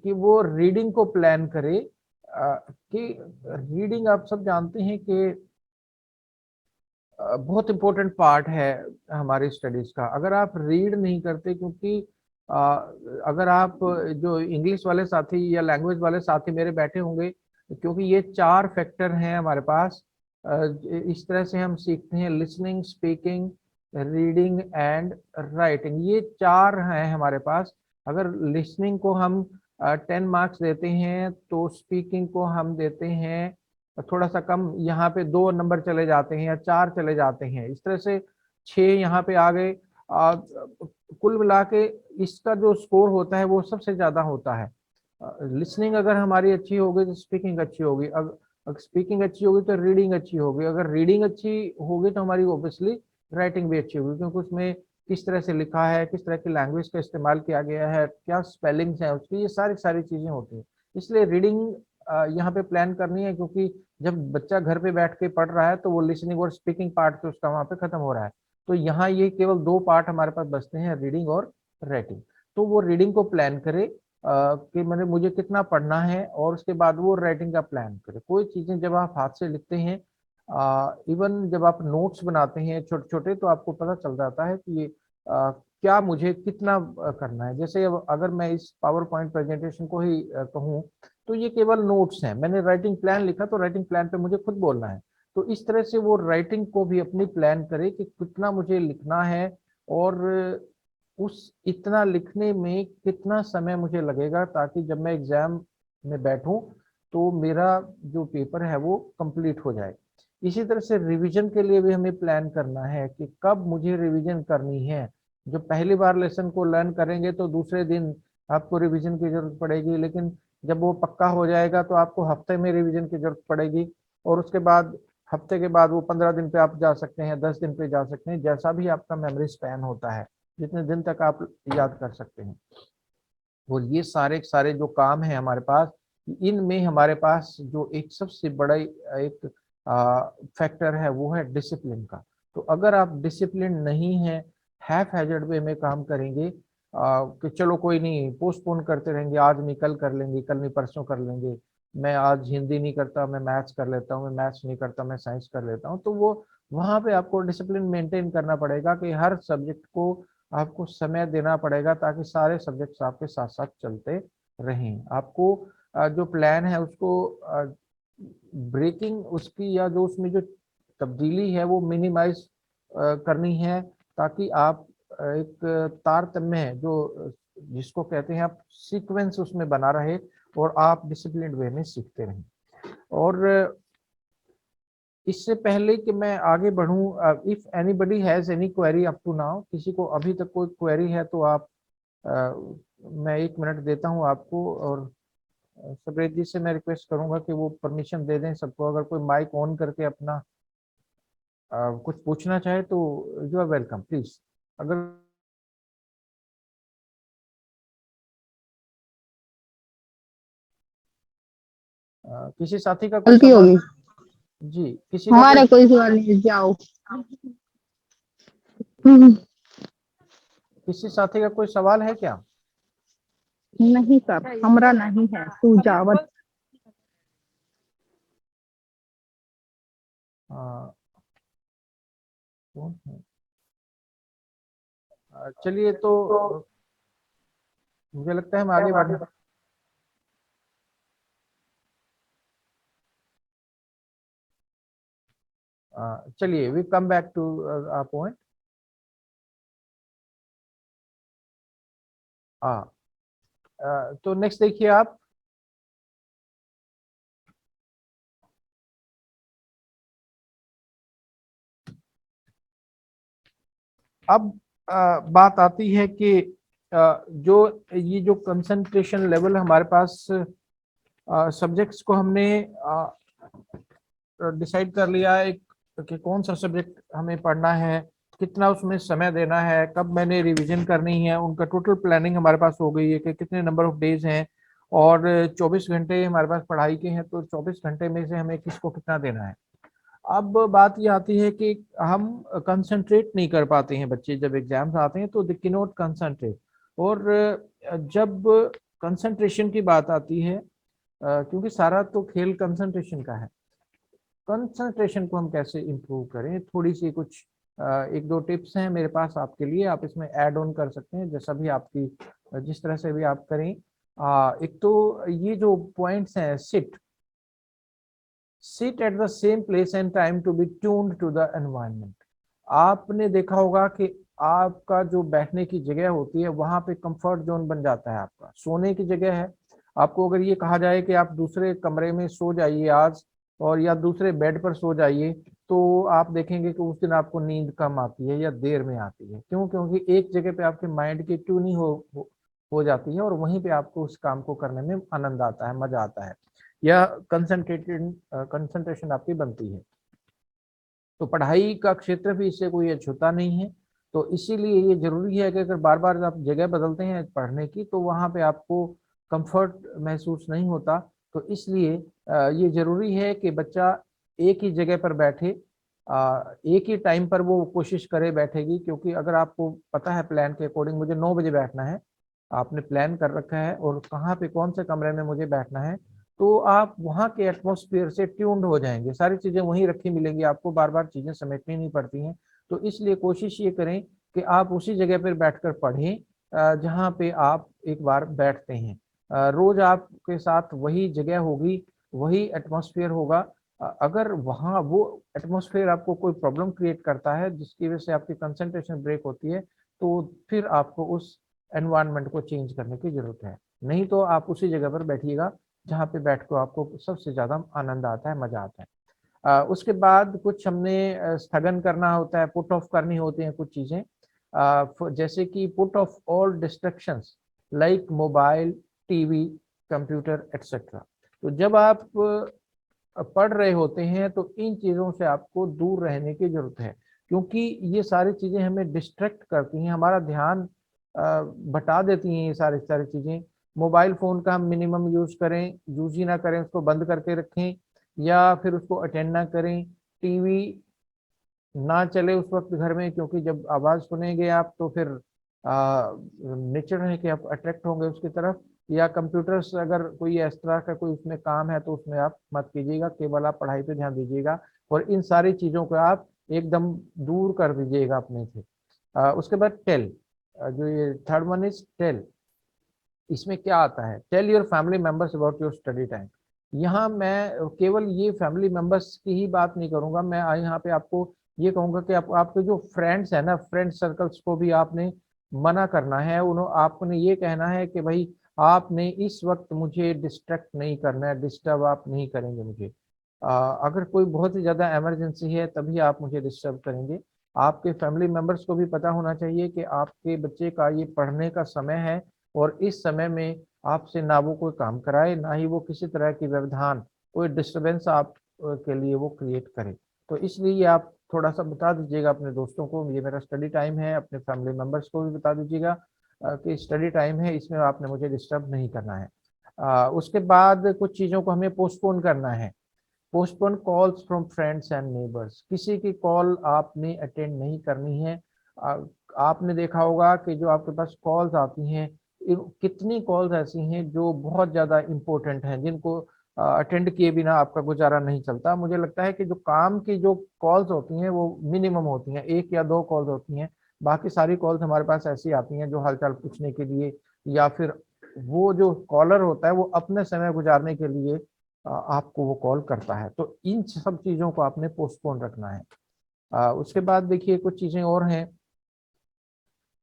कि वो रीडिंग को प्लान करे। कि रीडिंग आप सब जानते हैं कि बहुत इंपॉर्टेंट पार्ट है हमारी स्टडीज का। अगर आप रीड नहीं करते, क्योंकि अ, अगर आप जो इंग्लिश वाले साथी या लैंग्वेज वाले साथी मेरे बैठे होंगे, क्योंकि ये 4 फैक्टर हैं हमारे पास, इस तरह से हम सीखते हैं listening, speaking, reading and writing. ये 4 हैं हमारे पास। अगर लिसनिंग को हम 10 मार्क्स देते हैं तो स्पीकिंग को हम देते हैं थोड़ा सा कम, यहाँ पे 2 नंबर चले जाते हैं या 4 चले जाते हैं, इस तरह से 6 यहाँ पे आ गए। कुल मिला के इसका जो स्कोर होता है वो सबसे ज्यादा होता है। लिसनिंग अगर हमारी अच्छी होगी तो स्पीकिंग अच्छी होगी, अगर स्पीकिंग अच्छी होगी तो रीडिंग अच्छी होगी, अगर रीडिंग अच्छी होगी तो हमारी ऑब्वियसली राइटिंग भी अच्छी होगी, क्योंकि उसमें किस तरह से लिखा है, किस तरह की लैंग्वेज का इस्तेमाल किया गया है, क्या स्पेलिंग्स हैं उसकी, ये सारी सारी चीजें होती हैं। इसलिए रीडिंग यहाँ पे प्लान करनी है, क्योंकि जब बच्चा घर पे बैठ के पढ़ रहा है तो वो लिसनिंग और स्पीकिंग पार्ट तो उसका वहाँ पे खत्म हो रहा है। तो यहाँ ये केवल 2 पार्ट हमारे पास बचते हैं, रीडिंग और राइटिंग। तो वो रीडिंग को प्लान करे कि मैंने मुझे कितना पढ़ना है, और उसके बाद वो राइटिंग का प्लान करे। कोई चीजें जब आप हाथ से लिखते हैं, इवन जब आप नोट्स बनाते हैं छोटे छोटे, तो आपको पता चल जाता है कि ये क्या मुझे कितना करना है। जैसे अब अगर मैं इस पावर पॉइंट प्रेजेंटेशन को ही कहूँ तो ये केवल नोट्स हैं। मैंने राइटिंग प्लान लिखा तो राइटिंग प्लान पे मुझे खुद बोलना है। तो इस तरह से वो राइटिंग को भी अपनी प्लान करे कि कितना मुझे लिखना है, और उस इतना लिखने में कितना समय मुझे लगेगा, ताकि जब मैं एग्जाम में बैठूं तो मेरा जो पेपर है वो कंप्लीट हो जाए। इसी तरह से रिवीजन के लिए भी हमें प्लान करना है कि कब मुझे रिवीजन करनी है। जो पहली बार लेसन को लर्न करेंगे तो दूसरे दिन आपको रिवीजन की जरूरत पड़ेगी, लेकिन जब वो पक्का हो जाएगा तो आपको हफ्ते में रिवीजन की जरूरत पड़ेगी, और उसके बाद हफ्ते के बाद वो 15 दिन पे आप जा सकते हैं, 10 दिन पे जा सकते हैं, जैसा भी आपका मेमोरी स्पैन होता है, जितने दिन तक आप याद कर सकते हैं। और ये सारे सारे जो काम है हमारे पास, इनमें हमारे पास जो एक सबसे बड़ा एक फैक्टर है वो है डिसिप्लिन का। तो अगर आप डिसिप्लिन नहीं है, हैफ हैजर्ड वे में काम करेंगे, कि चलो कोई नहीं, पोस्टपोन करते रहेंगे, आज नहीं कल कर लेंगे, कल नहीं परसों कर लेंगे, मैं आज हिंदी नहीं करता मैं मैथ्स कर लेता हूँ, मैं मैथ्स नहीं करता मैं साइंस कर लेता हूँ, तो वो वहां पे आपको डिसिप्लिन मेंटेन करना पड़ेगा कि हर सब्जेक्ट को आपको समय देना पड़ेगा, ताकि सारे सब्जेक्ट्स आपके साथ साथ चलते रहें। आपको जो प्लान है उसको ब्रेकिंग उसकी, या जो उसमें जो तब्दीली है वो मिनिमाइज करनी है, ताकि आप एक तारतम्य है जो जिसको कहते हैं आप सीक्वेंस उसमें बना रहे, और आप डिसिप्लिन वे में सीखते रहें। और इससे पहले कि मैं आगे बढ़ूं, if anybody has any query up to now, किसी को अभी तक कोई क्वेरी है तो आप मैं 1 मिनट देता हूं आपको, और सब्रेत जी से मैं रिक्वेस्ट करूंगा कि वो परमिशन दे दें सबको, अगर कोई माइक ऑन करके अपना कुछ पूछना चाहे तो यू आर वेलकम प्लीज। अगर किसी साथी का कोई गलती सवाल, होगी। जी किसी का कोई, हमारा कोई सवाल नहीं, जाओ। हम्म, किसी साथी का कोई सवाल है क्या? नहीं सर, हमरा नहीं है, तू जावत। कौन है? चलिए तो मुझे लगता है हम आगे बढ़े। चलिए we come back to point. तो नेक्स्ट देखिए आप, अब बात आती है कि जो ये जो कंसंट्रेशन लेवल हमारे पास, सब्जेक्ट्स को हमने डिसाइड कर लिया है कि कौन सा सब्जेक्ट हमें पढ़ना है, कितना उसमें समय देना है, कब मैंने रिवीजन करनी है, उनका टोटल प्लानिंग हमारे पास हो गई है कि कितने नंबर ऑफ डेज हैं, और 24 घंटे हमारे पास पढ़ाई के हैं, तो 24 घंटे में से हमें किसको कितना देना है। अब बात ये आती है कि हम कंसंट्रेट नहीं कर पाते हैं, बच्चे जब एग्जाम्स आते हैं तो दे कैन नॉट कंसंट्रेट। और जब कंसंट्रेशन की बात आती है, क्योंकि सारा तो खेल कंसंट्रेशन का है, कंसंट्रेशन को हम कैसे इम्प्रूव करें, थोड़ी सी कुछ 1-2 टिप्स हैं मेरे पास आपके लिए, आप इसमें ऐड ऑन कर सकते हैं जैसा भी आपकी जिस तरह से भी आप करें। एक तो ये जो पॉइंट्स हैं, sit at the same place and time to be tuned to the environment. आपने देखा होगा कि आपका जो बैठने की जगह होती है वहां पे कंफर्ट जोन बन जाता है, आपका सोने की जगह है। आपको अगर ये कहा जाए कि आप दूसरे कमरे में सो जाइए आज, और या दूसरे बेड पर सो जाइए, तो आप देखेंगे कि उस दिन आपको नींद कम आती है या देर में आती है। क्यों? क्योंकि एक जगह पे आपके माइंड की ट्यूनिंग हो जाती है, और वहीं पे आपको उस काम को करने में आनंद आता है, मजा आता है, या कंसंट्रेशन आपकी बनती है। तो पढ़ाई का क्षेत्र भी इससे कोई अछूता नहीं है। तो इसीलिए ये जरूरी है कि अगर बार बार आप जगह बदलते हैं पढ़ने की, तो वहाँ पे आपको कंफर्ट महसूस नहीं होता। तो इसलिए ये जरूरी है कि बच्चा एक ही जगह पर बैठे, एक ही टाइम पर वो कोशिश करे बैठेगी, क्योंकि अगर आपको पता है प्लान के अकॉर्डिंग मुझे 9 बजे बैठना है, आपने प्लान कर रखा है और कहाँ पे कौन से कमरे में मुझे बैठना है, तो आप वहाँ के एटमॉस्फेयर से ट्यून्ड हो जाएंगे, सारी चीजें वहीं रखी मिलेंगी, आपको बार बार चीजें समेटनी नहीं पड़ती हैं। तो इसलिए कोशिश ये करें कि आप उसी जगह पर बैठकर पढ़ें जहाँ पे आप एक बार बैठते हैं। रोज आपके साथ वही जगह होगी, वही एटमॉस्फेयर होगा। अगर वहाँ वो एटमॉस्फेयर आपको कोई प्रॉब्लम क्रिएट करता है जिसकी वजह से आपकी कंसंट्रेशन ब्रेक होती है, तो फिर आपको उस एनवायरनमेंट को चेंज करने की जरूरत है। नहीं तो आप उसी जगह पर बैठिएगा जहाँ पे बैठ कर आपको सबसे ज्यादा आनंद आता है, मजा आता है। उसके बाद कुछ हमने स्थगन करना होता है, पुट ऑफ करनी होती हैं कुछ चीजें, जैसे कि put off all destructions like mobile, TV, computer etcetera. तो जब आप पढ़ रहे होते हैं तो इन चीजों से आपको दूर रहने की जरूरत है, क्योंकि ये सारी चीजें हमें डिस्ट्रैक्ट करती हैं, हमारा ध्यान बटा देती हैं ये सारी सारी चीजें। मोबाइल फोन का हम मिनिमम यूज करें, यूज ही ना करें, उसको बंद करके रखें या फिर उसको अटेंड ना करें। टीवी ना चले उस वक्त घर में, क्योंकि जब आवाज सुनेंगे आप तो फिर नेचर है कि आप अट्रैक्ट होंगे उसकी तरफ। या कंप्यूटर्स अगर कोई इस तरह का कोई उसमें काम है तो उसमें आप मत कीजिएगा, केवल आप पढ़ाई पे ध्यान दीजिएगा और इन सारी चीजों को आप एकदम दूर कर दीजिएगा अपने से। उसके बाद टेल, जो ये थर्ड वन इज टेल। इसमें क्या आता है, tell your family members about your study time. यहाँ मैं केवल ये फैमिली मेंबर्स की ही बात नहीं करूंगा, मैं यहाँ पे आपको ये कहूंगा कि आपके जो फ्रेंड्स है ना, फ्रेंड सर्कल्स को भी आपने मना करना है। उन्होंने आपने ये कहना है कि भाई आपने इस वक्त मुझे डिस्ट्रैक्ट नहीं करना है, डिस्टर्ब आप नहीं करेंगे मुझे। अगर कोई बहुत ही ज्यादा इमरजेंसी है तभी आप मुझे डिस्टर्ब करेंगे। आपके फैमिली मेंबर्स को भी पता होना चाहिए कि आपके बच्चे का ये पढ़ने का समय है और इस समय में आपसे ना वो कोई काम कराए, ना ही वो किसी तरह की व्यवधान, कोई डिस्टरबेंस आप के लिए वो क्रिएट करे। तो इसलिए आप थोड़ा सा बता दीजिएगा अपने दोस्तों को ये मेरा स्टडी टाइम है, अपने फैमिली मेंबर्स को भी बता दीजिएगा कि स्टडी टाइम है, इसमें आपने मुझे डिस्टर्ब नहीं करना है। उसके बाद कुछ चीज़ों को हमें पोस्टपोन करना है। Postpone calls from friends and neighbours, किसी की कॉल आपने अटेंड नहीं करनी है। आ, आपने देखा होगा कि जो आपके पास कॉल्स आती हैं, कितनी कॉल्स ऐसी हैं जो बहुत ज़्यादा इम्पोर्टेंट हैं, जिनको अटेंड किए बिना आपका गुजारा नहीं चलता। मुझे लगता है कि जो काम की जो कॉल्स होती हैं वो मिनिमम होती हैं, एक या दो कॉल्स होती हैं। बाकी सारी कॉल्स हमारे पास ऐसी आती हैं जो हालचाल पूछने के लिए, या फिर वो जो कॉलर होता है वो अपने समय गुजारने के लिए आपको वो कॉल करता है। तो इन सब चीज़ों को आपने पोस्टपोन रखना है। उसके बाद देखिए कुछ चीज़ें और हैं,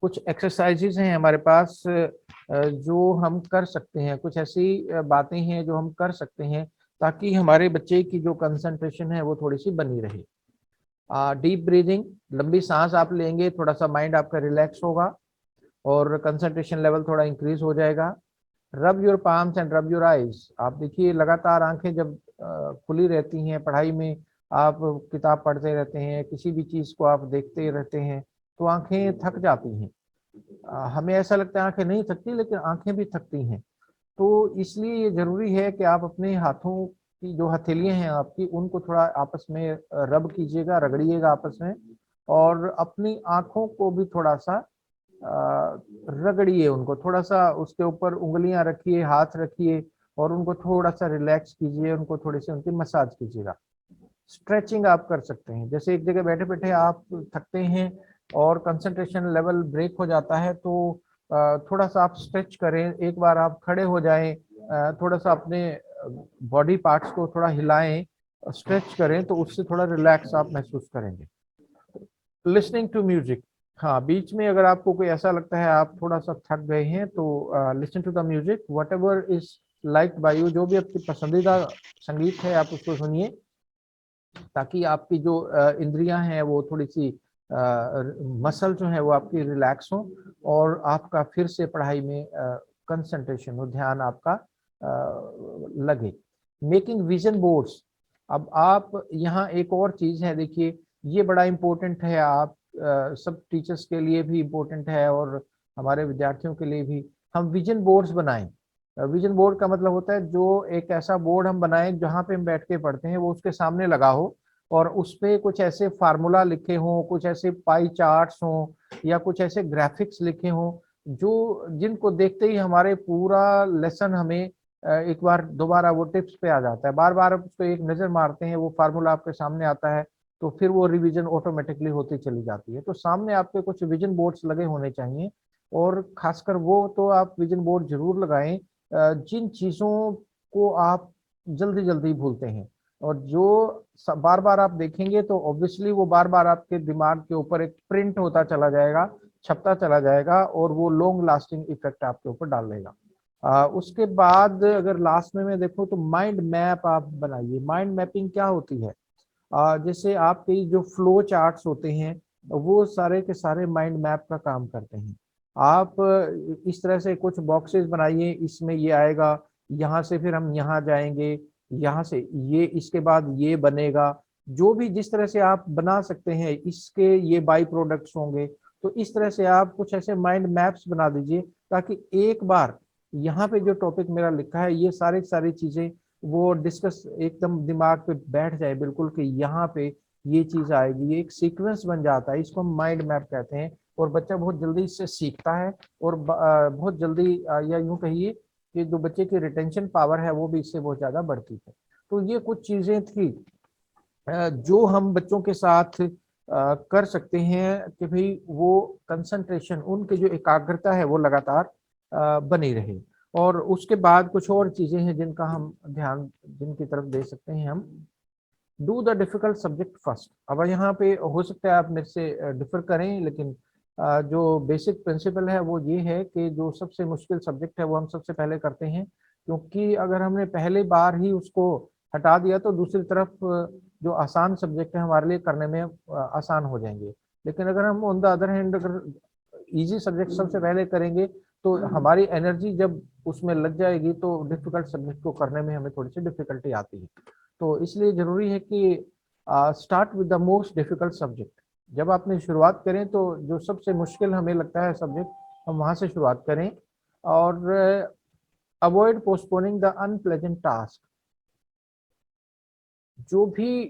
कुछ एक्सरसाइजेज हैं हमारे पास जो हम कर सकते हैं, कुछ ऐसी बातें हैं जो हम कर सकते हैं ताकि हमारे बच्चे की जो कंसंट्रेशन है वो थोड़ी सी बनी रहे। डीप ब्रीदिंग, लंबी सांस आप लेंगे, थोड़ा सा माइंड आपका रिलैक्स होगा और कंसंट्रेशन लेवल थोड़ा इंक्रीज हो जाएगा। Rub your palms and rub your eyes, आप देखिए लगातार आंखें जब खुली रहती हैं पढ़ाई में, आप किताब पढ़ते रहते हैं, किसी भी चीज को आप देखते रहते हैं, तो आंखें थक जाती हैं। हमें ऐसा लगता है आंखें नहीं थकती, लेकिन आंखें भी थकती हैं। तो इसलिए ये जरूरी है कि आप अपने हाथों की जो हथेलियां हैं आपकी, उनको थोड़ा आपस में रब कीजिएगा, रगड़िएगा आपस में, और अपनी आंखों को भी थोड़ा सा रगड़िए, उनको थोड़ा सा उसके ऊपर उंगलियां रखिए, हाथ रखिए और उनको थोड़ा सा रिलैक्स कीजिए, उनको थोड़ी सी उनकी मसाज कीजिएगा। स्ट्रेचिंग आप कर सकते हैं, जैसे एक जगह बैठे बैठे आप थकते हैं और कंसंट्रेशन लेवल ब्रेक हो जाता है, तो थोड़ा सा आप स्ट्रेच करें, एक बार आप खड़े हो जाएं, थोड़ा सा अपने बॉडी पार्ट्स को थोड़ा हिलाएं, स्ट्रेच करें, तो उससे थोड़ा रिलैक्स आप महसूस करेंगे। लिसनिंग टू म्यूजिक, हाँ बीच में अगर आपको कोई ऐसा लगता है आप थोड़ा सा थक गए हैं तो listen to the music whatever is like by you, जो भी आपकी पसंदीदा संगीत है आप उसको सुनिए, ताकि आपकी जो इंद्रियां हैं वो थोड़ी सी मसल जो है वो आपकी रिलैक्स हो और आपका फिर से पढ़ाई में कंसंट्रेशन हो, ध्यान आपका लगे। मेकिंग विजन बोर्ड्स, अब आप यहाँ एक और चीज है, देखिए ये बड़ा इम्पोर्टेंट है, आप सब टीचर्स के लिए भी इम्पोर्टेंट है और हमारे विद्यार्थियों के लिए भी। हम विजन बोर्ड्स बनाएं। विजन बोर्ड का मतलब होता है जो एक ऐसा बोर्ड हम बनाएं जहाँ पे हम बैठ के पढ़ते हैं वो उसके सामने लगा हो और उस पे कुछ ऐसे फार्मूला लिखे हों, कुछ ऐसे पाई चार्ट्स हों या कुछ ऐसे ग्राफिक्स लिखे हों जो जिनको देखते ही हमारे पूरा लेसन हमें एक बार दोबारा वो टिप्स पे आ जाता है। बार बार उस पर एक नज़र मारते हैं, वो फार्मूला आपके सामने आता है, तो फिर वो रिवीजन ऑटोमेटिकली होती चली जाती है। तो सामने आपके कुछ विजन बोर्ड्स लगे होने चाहिए और खासकर वो तो आप विजन बोर्ड जरूर लगाएं जिन चीज़ों को आप जल्दी जल्दी भूलते हैं, और जो बार बार आप देखेंगे तो ऑब्वियसली वो बार बार आपके दिमाग के ऊपर एक प्रिंट होता चला जाएगा, छपता चला जाएगा, और वो लॉन्ग लास्टिंग इफेक्ट आपके ऊपर डाल देगा। उसके बाद अगर लास्ट में मैं देखूँ तो माइंड मैप आप बनाइए। माइंड मैपिंग क्या होती है? जैसे आपके जो फ्लो चार्ट्स होते हैं वो सारे के सारे माइंड मैप का काम करते हैं। आप इस तरह से कुछ बॉक्सेस बनाइए, इसमें ये आएगा, यहाँ से फिर हम यहाँ जाएंगे, यहाँ से ये, इसके बाद ये बनेगा। जो भी जिस तरह से आप बना सकते हैं, इसके ये बाई प्रोडक्ट्स होंगे। तो इस तरह से आप कुछ ऐसे माइंड मैप्स बना दीजिए, ताकि एक बार यहाँ पे जो टॉपिक मेरा लिखा है, ये सारी सारी चीजें वो डिस्कस एकदम दिमाग पे बैठ जाए बिल्कुल, कि यहाँ पे ये चीज आएगी। ये एक सीक्वेंस बन जाता है, इसको हम माइंड मैप कहते हैं। और बच्चा बहुत जल्दी इससे सीखता है, और बहुत जल्दी या यूं कहिए कि जो बच्चे की रिटेंशन पावर है वो भी इससे बहुत ज्यादा बढ़ती है। तो ये कुछ चीजें थी जो हम बच्चों के साथ कर सकते हैं, कि भाई वो कंसंट्रेशन, उनकी जो एकाग्रता है वो लगातार बनी रहे। और उसके बाद कुछ और चीजें हैं जिनका हम ध्यान, जिनकी तरफ दे सकते हैं हम। Do the difficult subject first. अब यहाँ पे हो सकता है आप मेरे से डिफर करें, लेकिन जो बेसिक प्रिंसिपल है वो ये है कि जो सबसे मुश्किल सब्जेक्ट है वो हम सबसे पहले करते हैं, क्योंकि अगर हमने पहले बार ही उसको हटा दिया तो दूसरी तरफ जो आसान सब्जेक्ट है हमारे लिए करने में आसान हो जाएंगे। लेकिन अगर हम ऑन द अदर हैंड अगर इजी सब्जेक्ट सबसे पहले करेंगे, तो हमारी एनर्जी जब उसमें लग जाएगी तो डिफिकल्ट सब्जेक्ट को करने में हमें थोड़ी सी डिफिकल्टी आती है। तो इसलिए जरूरी है कि start with the most difficult subject. जब आपने शुरुआत करें तो जो सबसे मुश्किल हमें लगता है सब्जेक्ट, हम वहां से शुरुआत करें। और avoid postponing the unpleasant task. जो भी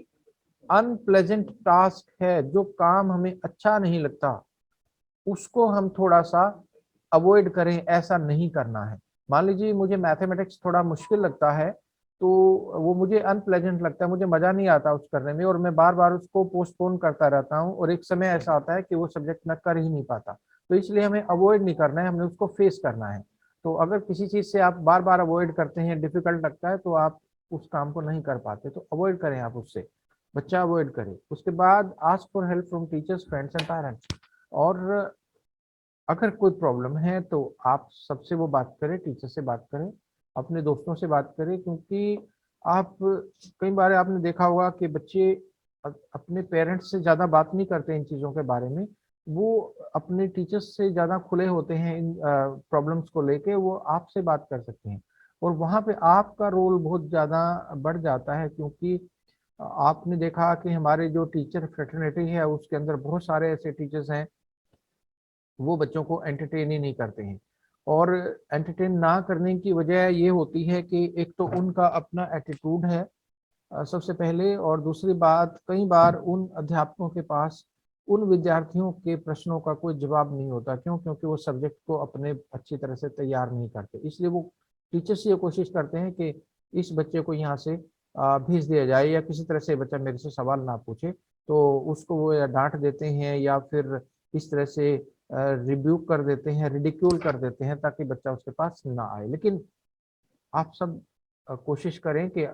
अनप्लेजेंट टास्क है, जो काम हमें अच्छा नहीं लगता, उसको हम थोड़ा सा अवॉइड करें, ऐसा नहीं करना है। मान लीजिए मुझे मैथमेटिक्स थोड़ा मुश्किल लगता है, तो वो मुझे अनप्लेजेंट लगता है, मुझे मजा नहीं आता उस करने में, और मैं बार बार उसको पोस्टपोन करता रहता हूँ, और एक समय ऐसा आता है कि वो सब्जेक्ट मैं कर ही नहीं पाता। तो इसलिए हमें अवॉइड नहीं करना है, हमने उसको फेस करना है। तो अगर किसी चीज से आप बार बार अवॉइड करते हैं, डिफिकल्ट लगता है, तो आप उस काम को नहीं कर पाते। तो अवॉइड करें आप उससे, बच्चा अवॉइड करे। उसके बाद ask for help from teachers, friends and parents. और अगर कोई प्रॉब्लम है तो आप सबसे वो बात करें, टीचर से बात करें, अपने दोस्तों से बात करें। क्योंकि आप, कई बार आपने देखा होगा कि बच्चे अपने पेरेंट्स से ज़्यादा बात नहीं करते इन चीज़ों के बारे में, वो अपने टीचर्स से ज़्यादा खुले होते हैं इन प्रॉब्लम्स को लेके, वो आपसे बात कर सकते हैं। और वहाँ पे आपका रोल बहुत ज़्यादा बढ़ जाता है, क्योंकि आपने देखा कि हमारे जो टीचर फ्रेटर्निटी है उसके अंदर बहुत सारे ऐसे टीचर्स हैं, वो बच्चों को एंटरटेन ही नहीं करते हैं। और एंटरटेन ना करने की वजह ये होती है कि एक तो उनका अपना एटीट्यूड है सबसे पहले, और दूसरी बात, कई बार उन अध्यापकों के पास उन विद्यार्थियों के प्रश्नों का कोई जवाब नहीं होता। क्यों? क्योंकि वो सब्जेक्ट को अपने अच्छी तरह से तैयार नहीं करते। इसलिए वो टीचर्स ये कोशिश करते हैं कि इस बच्चे को यहाँ से भेज दिया जाए, या किसी तरह से बच्चा मेरे से सवाल ना पूछे, तो उसको वो या डांट देते हैं, या फिर इस तरह से रिब्यूक कर देते हैं, रिडिक्यूल कर देते हैं, ताकि बच्चा उसके पास ना आए। लेकिन आप सब कोशिश करें कि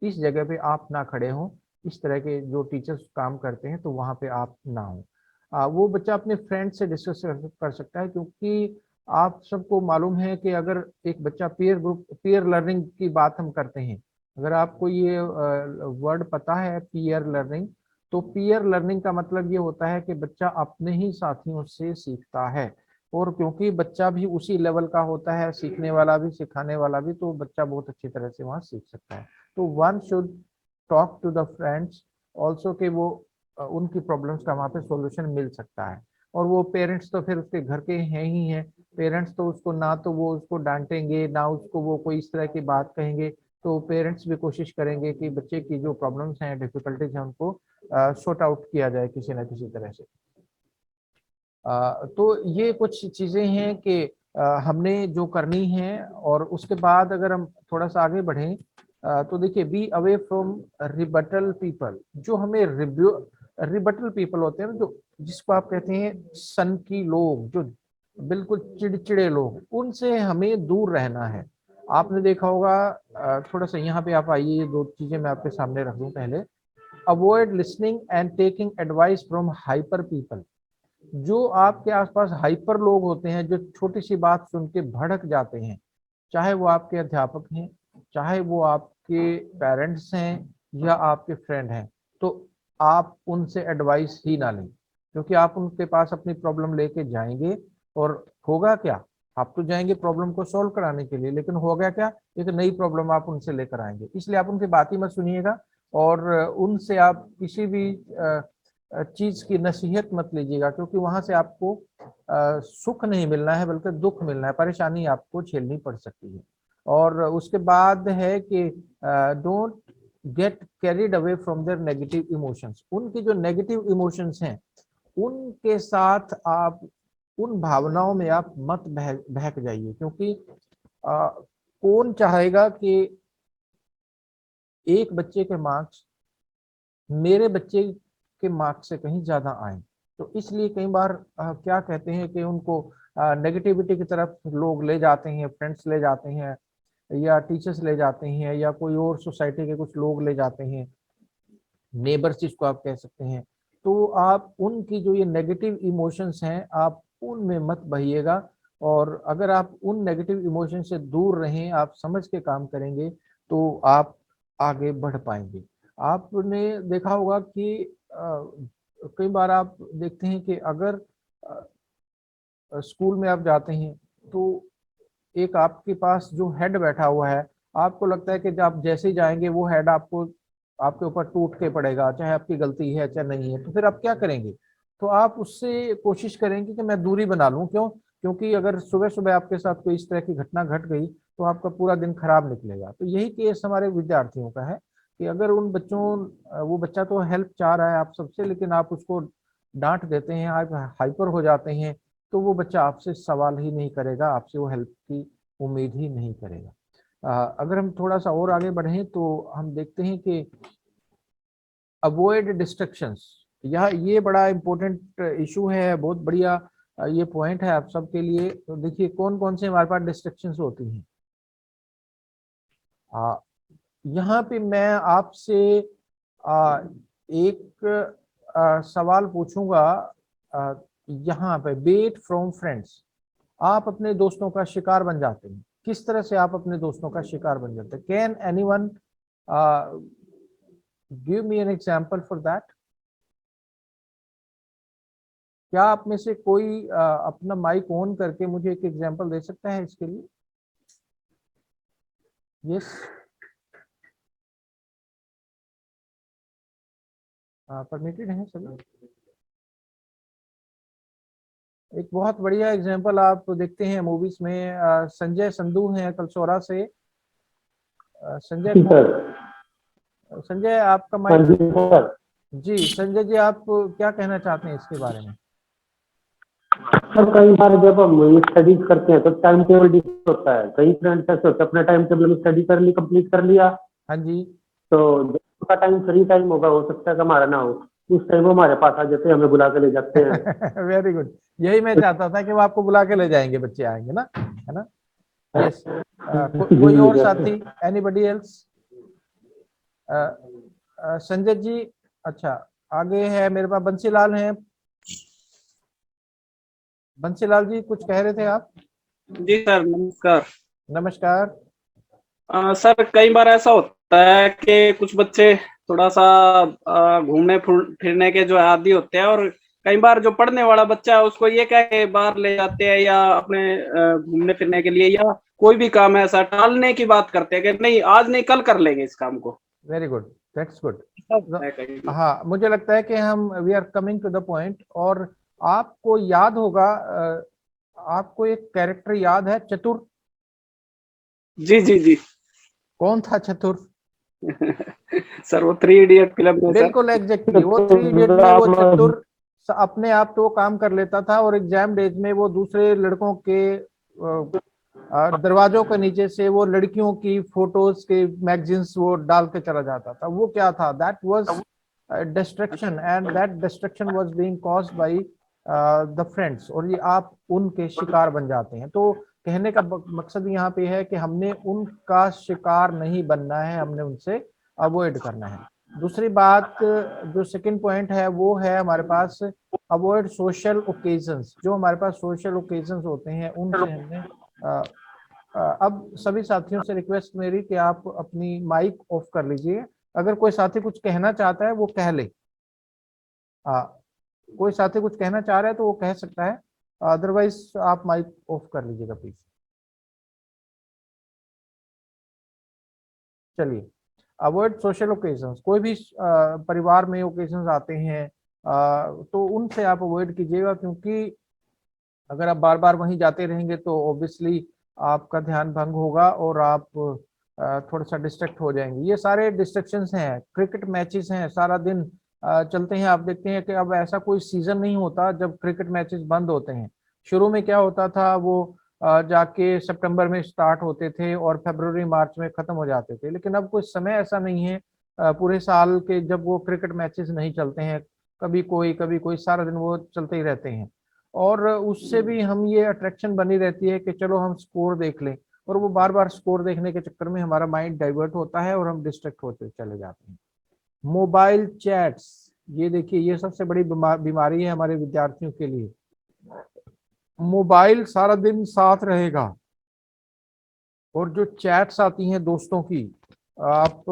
इस जगह पे आप ना खड़े हों, इस तरह के जो टीचर्स काम करते हैं तो वहाँ पे आप ना हो। वो बच्चा अपने फ्रेंड से डिस्कस कर सकता है, क्योंकि आप सबको मालूम है कि अगर एक बच्चा पीयर ग्रुप, पीयर लर्निंग की बात हम करते हैं, अगर आपको ये वर्ड पता है पीयर लर्निंग, तो पीयर लर्निंग का मतलब ये होता है कि बच्चा अपने ही साथियों से सीखता है। और क्योंकि बच्चा भी उसी लेवल का होता है, सीखने वाला भी सिखाने वाला भी, तो बच्चा बहुत अच्छी तरह से वहाँ सीख सकता है। तो one should talk to the friends also, कि वो उनकी प्रॉब्लम्स का वहाँ पे सॉल्यूशन मिल सकता है। और वो पेरेंट्स तो फिर उसके घर के हैं ही हैं। पेरेंट्स तो उसको ना तो वो उसको डांटेंगे, ना उसको वो कोई इस तरह की बात कहेंगे। तो पेरेंट्स भी कोशिश करेंगे कि बच्चे की जो प्रॉब्लम्स हैं, डिफिकल्टीज हैं, उनको सॉर्ट आउट किया जाए किसी ना किसी तरह से। तो ये कुछ चीजें हैं कि हमने जो करनी है। और उसके बाद अगर हम थोड़ा सा आगे बढ़ें, तो देखिए, be away from rebuttal people. जो हमें रिबटल पीपल होते हैं ना, जो जिसको आप कहते हैं सनकी लोग, जो बिल्कुल चिड़चिड़े लोग, उनसे हमें दूर रहना है। आपने देखा होगा, थोड़ा सा यहाँ पे आप आइए, ये दो चीजें मैं आपके सामने रख दूं पहले। Avoid listening and taking advice from hyper people. जो आपके आसपास हाइपर लोग होते हैं, जो छोटी सी बात सुन के भड़क जाते हैं, चाहे वो आपके अध्यापक हैं, चाहे वो आपके पेरेंट्स हैं, या आपके फ्रेंड हैं, तो आप उनसे एडवाइस ही ना लें, क्योंकि आप उनके पास अपनी प्रॉब्लम लेके जाएंगे और होगा क्या, आप तो जाएंगे प्रॉब्लम को सॉल्व कराने के लिए, लेकिन होगा क्या, एक नई प्रॉब्लम आप उनसे लेकर आएंगे। इसलिए आप उनकी बात ही मत सुनिएगा, और उनसे आप किसी भी चीज की नसीहत मत लीजिएगा, क्योंकि वहां से आपको सुख नहीं मिलना है, बल्कि दुख मिलना है, परेशानी आपको झेलनी पड़ सकती है। और उसके बाद है कि don't get carried away from their negative emotions. उनकी जो नेगेटिव इमोशंस हैं, उनके साथ आप, उन भावनाओं में आप मत बहक जाइए, क्योंकि कौन चाहेगा कि एक बच्चे के मार्क्स मेरे बच्चे के मार्क्स से कहीं ज्यादा आए। तो इसलिए कई बार क्या कहते हैं कि उनको नेगेटिविटी की तरफ लोग ले जाते हैं, फ्रेंड्स ले जाते हैं, या टीचर्स ले जाते हैं, या कोई और सोसाइटी के कुछ लोग ले जाते हैं, नेबर्स जिसको आप कह सकते हैं। तो आप उनकी जो ये नेगेटिव इमोशंस हैं, आप उनमें मत बहिएगा, और अगर आप उन नेगेटिव इमोशन से दूर रहें, आप समझ के काम करेंगे, तो आप आगे बढ़ पाएंगे। आपने देखा होगा कि कई बार आप देखते हैं कि अगर स्कूल में आप जाते हैं, तो एक आपके पास जो हेड बैठा हुआ है, आपको लगता है कि जब आप जैसे ही जाएंगे वो हेड आपको, आपके ऊपर टूट के पड़ेगा, चाहे आपकी गलती है चाहे नहीं है, तो फिर आप क्या करेंगे? तो आप उससे कोशिश करेंगे कि मैं दूरी बना लूं। क्यों? क्योंकि अगर सुबह सुबह आपके साथ कोई इस तरह की घटना घट गई, तो आपका पूरा दिन खराब निकलेगा। तो यही केस हमारे विद्यार्थियों का है, कि अगर उन बच्चों, वो बच्चा तो हेल्प चाह रहा है आप सबसे, लेकिन आप उसको डांट देते हैं, आप हाइपर हो जाते हैं, तो वो बच्चा आपसे सवाल ही नहीं करेगा, आपसे वो हेल्प की उम्मीद ही नहीं करेगा। अगर हम थोड़ा सा और आगे बढ़ें, तो हम देखते हैं कि अवॉइड डिस्ट्रक्शंस। यह ये बड़ा इंपॉर्टेंट इशू है, बहुत बढ़िया ये पॉइंट है आप सबके लिए। तो देखिए कौन कौन से हमारे पास डिस्ट्रक्शंस होती हैं। यहाँ पे मैं आपसे एक सवाल पूछूंगा। यहाँ पे बेट फ्रॉम फ्रेंड्स, आप अपने दोस्तों का शिकार बन जाते हैं। किस तरह से आप अपने दोस्तों का शिकार बन जाते हैं? Can anyone give me an example for that? क्या आप में से कोई अपना माइक ऑन करके मुझे एक एग्जांपल दे सकता है इसके लिए? यस, परमिटेड है सभी। एक बहुत बढ़िया एग्जांपल आप देखते हैं मूवीज में, संजय संधू हैं कलसोरा से। संजय सर। संजय आपका हाँ माइक। जी सर। जी संजय जी, आप क्या कहना चाहते हैं इसके बारे में? सर कई बार जब हम स्टडीज करते हैं तो टाइम टेबल डिफर होता है। कई फ्रेंड्स ऐसे होते हैं अपना टाइम टेबल में स्टडी कर ली, कंप्लीट कर लिया, हाँ जी। तो जब उनका टाइम फ्री टाइम होगा, हो सकता है कि हमारा ना हो, उस टाइम वो हमारे पास आ जाते हैं, हमें बुला के ले जाते हैं। वेरी गुड, यही मैं चाहता था कि वो आपको बुला के ले जाएंगे, बच्चे आएंगे ना, है ना? यस। जी कोई जी और सर। साथी, एनीबडी एल्स? संजय जी। अच्छा, आगे है मेरे पास बंसीलाल हैं। बंसीलाल जी, कुछ कह रहे थे आप? जी सर, नमस्कार। नमस्कार। सर कई बार ऐसा होता है कि कुछ बच्चे थोड़ा सा घूमने फिरने के जो आदी होते हैं, और कई बार जो पढ़ने वाला बच्चा है उसको ये कह के बाहर ले जाते हैं, या अपने घूमने फिरने के लिए, या कोई भी काम है ऐसा टालने की बात करते हैं कि नहीं आज नहीं कल कर लेंगे इस काम को। Very good, that's good. कहीं भी। हाँ, मुझे लगता है कि हम we are coming to the point. और आपको याद होगा, आपको एक कैरेक्टर याद है, चतुर? जी जी जी। कौन था चतुर? सर वो 3 इडियट फिल्म में सर। बिल्कुल एग्जैक्टली, वो 3 इडियट में वो चतुर अपने आप तो काम कर लेता था, और एग्जाम डेज में वो दूसरे लड़कों के दरवाजों के नीचे से वो लड़कियों की फोटोज के मैगजीन्स वो डाल के चला जाता था। वो क्या था? That was destruction, and that destruction was being caused by the friends, और ये आप उनके शिकार बन जाते हैं। तो कहने का मकसद यहाँ पे है कि हमने उनका शिकार नहीं बनना है, हमने उनसे अवॉइड करना है। दूसरी बात जो सेकंड पॉइंट है वो है हमारे पास अवॉइड सोशल ओकेजन्स। जो हमारे पास सोशल ओकेजन्स होते हैं उनसे हमने अब सभी साथियों से रिक्वेस्ट मेरी कि आप अपनी माइक ऑफ कर लीजिए। अगर कोई साथी कुछ कहना चाहता है वो कह ले, कोई साथी कुछ कहना चाह रहा है तो वो कह सकता है, अदरवाइज आप माइक ऑफ कर लीजिएगा प्लीज। चलिए, अवॉइड सोशल ओकेजन्स। कोई भी परिवार में ओकेजन्स आते हैं तो उनसे आप अवॉइड कीजिएगा, क्योंकि अगर आप बार बार वहीं जाते रहेंगे तो ऑब्वियसली आपका ध्यान भंग होगा और आप थोड़ा सा डिस्ट्रैक्ट हो जाएंगे। ये सारे डिस्ट्रैक्शंस हैं। क्रिकेट मैचेस हैं, सारा दिन चलते हैं। आप देखते हैं कि अब ऐसा कोई सीजन नहीं होता जब क्रिकेट मैचेस बंद होते हैं। शुरू में क्या होता था, वो जाके सितंबर में स्टार्ट होते थे और फरवरी मार्च में खत्म हो जाते थे। लेकिन अब कोई समय ऐसा नहीं है पूरे साल के जब वो क्रिकेट मैचेस नहीं चलते हैं। कभी कोई सारा दिन वो चलते ही रहते हैं और उससे भी हम ये अट्रैक्शन बनी रहती है कि चलो हम स्कोर देख लें, और वो बार बार स्कोर देखने के चक्कर में हमारा माइंड डाइवर्ट होता है और हम डिस्ट्रैक्ट होते चले जाते हैं। मोबाइल चैट्स, ये देखिए ये सबसे बड़ी बीमारी है हमारे विद्यार्थियों के लिए। मोबाइल सारा दिन साथ रहेगा और जो चैट्स आती हैं दोस्तों की, आप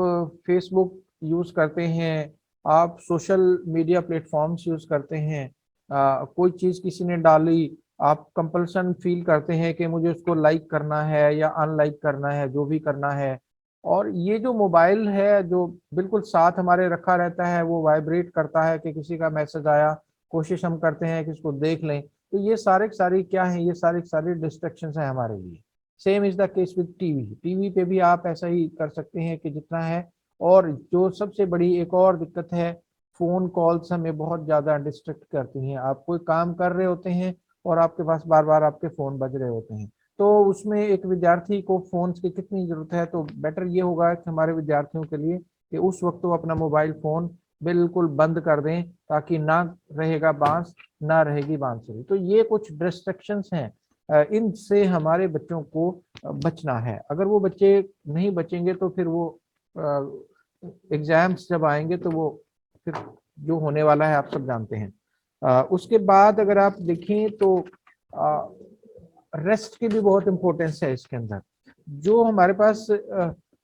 फेसबुक यूज करते हैं, आप सोशल मीडिया प्लेटफॉर्म्स यूज करते हैं, कोई चीज किसी ने डाली, आप कंपल्सन फील करते हैं कि मुझे उसको लाइक करना है या अनलाइक करना है, जो भी करना है। और ये जो मोबाइल है जो बिल्कुल साथ हमारे रखा रहता है, वो वाइब्रेट करता है कि किसी का मैसेज आया, कोशिश हम करते हैं कि इसको देख लें। तो ये सारे सारी क्या है, ये सारी सारी डिस्ट्रैक्शंस हैं हमारे लिए। Same is the case with TV. TV पे भी आप ऐसा ही कर सकते हैं कि जितना है। और जो सबसे बड़ी एक और दिक्कत है, फोन कॉल्स हमें बहुत ज्यादा डिस्ट्रैक्ट करती हैं। आप कोई काम कर रहे होते हैं और आपके पास बार बार आपके फोन बज रहे होते हैं, तो उसमें एक विद्यार्थी को फोन की कितनी जरूरत है। तो बेटर ये होगा कि हमारे विद्यार्थियों के लिए कि उस वक्त वो अपना मोबाइल फोन बिल्कुल बंद कर दें, ताकि ना रहेगा बांस ना रहेगी बांसुरी। तो ये कुछ डिस्ट्रैक्शंस हैं, इनसे हमारे बच्चों को बचना है। अगर वो बच्चे नहीं बचेंगे तो फिर वो एग्जाम्स जब आएंगे तो वो फिर जो होने वाला है आप सब जानते हैं। उसके बाद अगर आप देखें तो रेस्ट की भी बहुत इंपॉर्टेंस है इसके अंदर। जो हमारे पास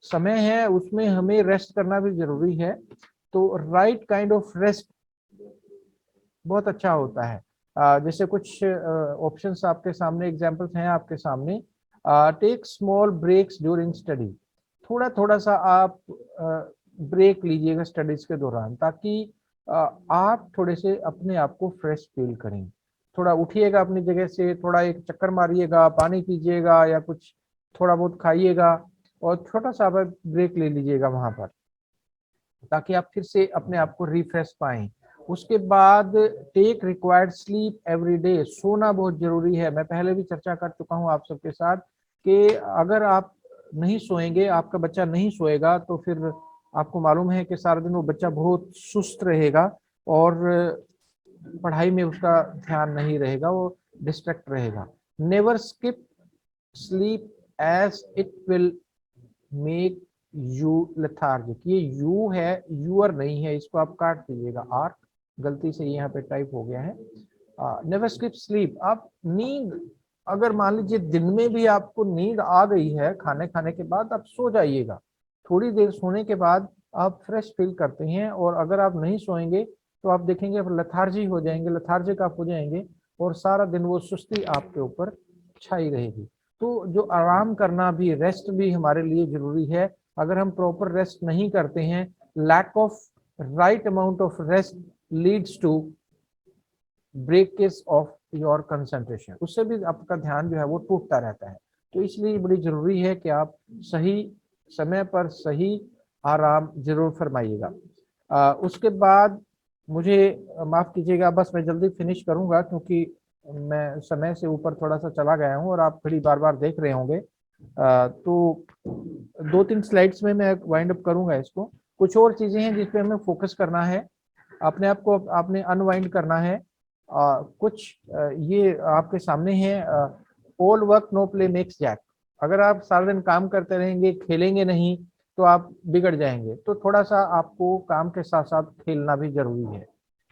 समय है उसमें हमें रेस्ट करना भी जरूरी है। तो राइट काइंड ऑफ रेस्ट बहुत अच्छा होता है। जैसे कुछ ऑप्शंस आपके सामने, एग्जांपल्स हैं आपके सामने। Take small breaks during study. थोड़ा थोड़ा सा आप ब्रेक लीजिएगा स्टडीज के दौरान, ताकि आप थोड़े से अपने आप को फ्रेश फील करें। थोड़ा उठिएगा अपनी जगह से, थोड़ा एक चक्कर मारिएगा, पानी पीजिएगा या कुछ थोड़ा बहुत खाइएगा और छोटा सा ब्रेक ले लीजिएगा वहां पर, ताकि आप फिर से अपने आप को रिफ्रेश पाएं। उसके बाद take required sleep every day. सोना बहुत जरूरी है। मैं पहले भी चर्चा कर चुका हूं आप सबके साथ कि अगर आप नहीं सोएंगे, आपका बच्चा नहीं सोएगा, तो फिर आपको मालूम है कि सारा दिन वो बच्चा बहुत सुस्त रहेगा और पढ़ाई में उसका ध्यान नहीं रहेगा, वो डिस्ट्रैक्ट रहेगा। Never skip sleep as it will make you lethargic. ये यू है, यूअर नहीं है, इसको आप काट दीजिएगा, आर गलती से यहाँ पे टाइप हो गया है। Never skip sleep. आप नींद, अगर मान लीजिए दिन में भी आपको नींद आ गई है, खाने खाने के बाद आप सो जाइएगा। थोड़ी देर सोने के बाद आप फ्रेश फील करते हैं, और अगर आप नहीं सोएंगे तो आप देखेंगे लेथार्जी हो जाएंगे, लेथार्जिक आप हो जाएंगे और सारा दिन वो सुस्ती आपके ऊपर छाई रहेगी। तो जो आराम करना भी, रेस्ट भी हमारे लिए जरूरी है। अगर हम प्रॉपर रेस्ट नहीं करते हैं, lack of right amount of rest leads to breakage of your concentration. उससे भी आपका ध्यान जो है वो टूटता रहता है। तो इसलिए बड़ी जरूरी है कि आप सही समय पर सही आराम जरूर फरमाइएगा। उसके बाद मुझे माफ कीजिएगा, बस मैं जल्दी फिनिश करूंगा क्योंकि मैं समय से ऊपर थोड़ा सा चला गया हूं और आप घड़ी बार बार देख रहे होंगे। तो 2-3 स्लाइड्स में मैं वाइंड अप करूंगा इसको। कुछ और चीजें हैं जिसपे हमें फोकस करना है, अपने आप को आपने अनवाइंड करना है। कुछ ये आपके सामने है, all work no play makes Jack. अगर आप सारा दिन काम करते रहेंगे, खेलेंगे नहीं, तो आप बिगड़ जाएंगे। तो थोड़ा सा आपको काम के साथ साथ खेलना भी जरूरी है।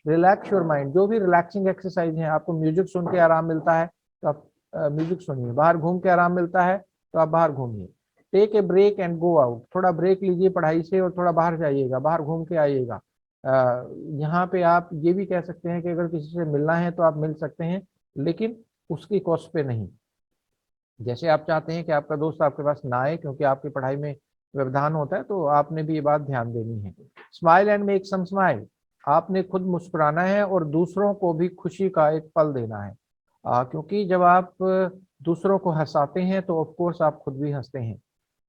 रिलैक्स योर माइंड, जो भी रिलैक्सिंग एक्सरसाइज है, आपको म्यूजिक सुन के आराम मिलता है तो आप म्यूजिक सुनिए, बाहर घूम के आराम मिलता है तो आप बाहर घूमिए। Take a break and go out, थोड़ा ब्रेक लीजिए पढ़ाई से और थोड़ा बाहर जाइएगा, बाहर घूम के आइएगा। यहाँ पे आप ये भी कह सकते हैं कि अगर किसी से मिलना है तो आप मिल सकते हैं, लेकिन उसकी कॉस्ट पे नहीं। जैसे आप चाहते हैं कि आपका दोस्त आपके पास ना आए क्योंकि आपकी पढ़ाई में व्यवधान होता है, तो आपने भी ये बात ध्यान देनी है। Smile and make some smile, आपने खुद मुस्कुराना है और दूसरों को भी खुशी का एक पल देना है। क्योंकि जब आप दूसरों को हंसाते हैं तो ऑफ कोर्स आप खुद भी हंसते हैं,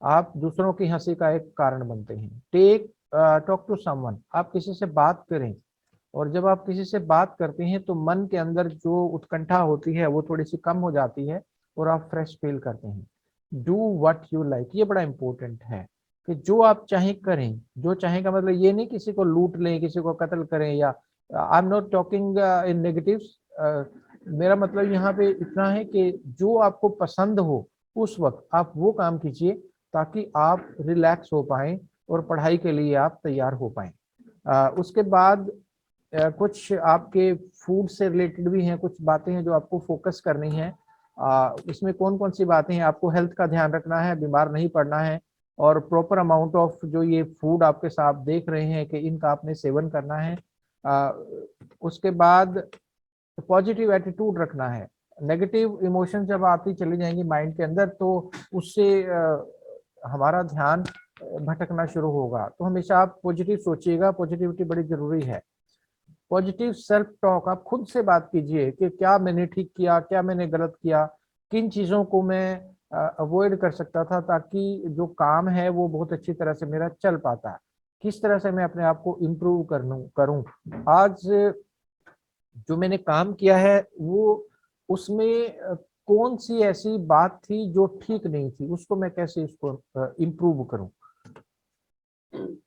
आप दूसरों की हंसी का एक कारण बनते हैं। टेक टॉक टू समवन, आप किसी से बात करें, और जब आप किसी से बात करते हैं तो मन के अंदर जो उत्कंठा होती है वो थोड़ी सी कम हो जाती है और आप फ्रेश फील करते हैं। डू व्हाट यू लाइक, ये बड़ा इंपॉर्टेंट है कि जो आप चाहें करें। जो चाहें का मतलब ये नहीं किसी को लूट लें, किसी को कत्ल करें, या I am not talking in negatives. मेरा मतलब यहाँ पे इतना है कि जो आपको पसंद हो उस वक्त आप वो काम कीजिए ताकि आप रिलैक्स हो पाएं और पढ़ाई के लिए आप तैयार हो पाएं। उसके बाद कुछ आपके फूड से रिलेटेड भी हैं, कुछ बातें हैं जो आपको फोकस करनी है। इसमें कौन कौन सी बातें हैं? आपको हेल्थ का ध्यान रखना है, बीमार नहीं पड़ना है, और प्रॉपर अमाउंट ऑफ जो ये फूड आपके साथ देख रहे हैं कि इनका आपने सेवन करना है। उसके बाद पॉजिटिव एटीट्यूड रखना है। नेगेटिव इमोशन जब आती चली जाएंगी माइंड के अंदर तो उससे हमारा ध्यान भटकना शुरू होगा। तो हमेशा आप पॉजिटिव सोचिएगा, पॉजिटिविटी बड़ी जरूरी है। पॉजिटिव सेल्फ टॉक, आप खुद से बात कीजिए कि क्या मैंने ठीक किया, क्या मैंने गलत किया, किन चीज़ों को मैं अवॉइड कर सकता था ताकि जो काम है वो बहुत अच्छी तरह से मेरा चल पाता है, किस तरह से मैं अपने आप को इम्प्रूव करूं। आज जो मैंने काम किया है वो उसमें कौन सी ऐसी बात थी जो ठीक नहीं थी, उसको मैं कैसे इसको इम्प्रूव करूं।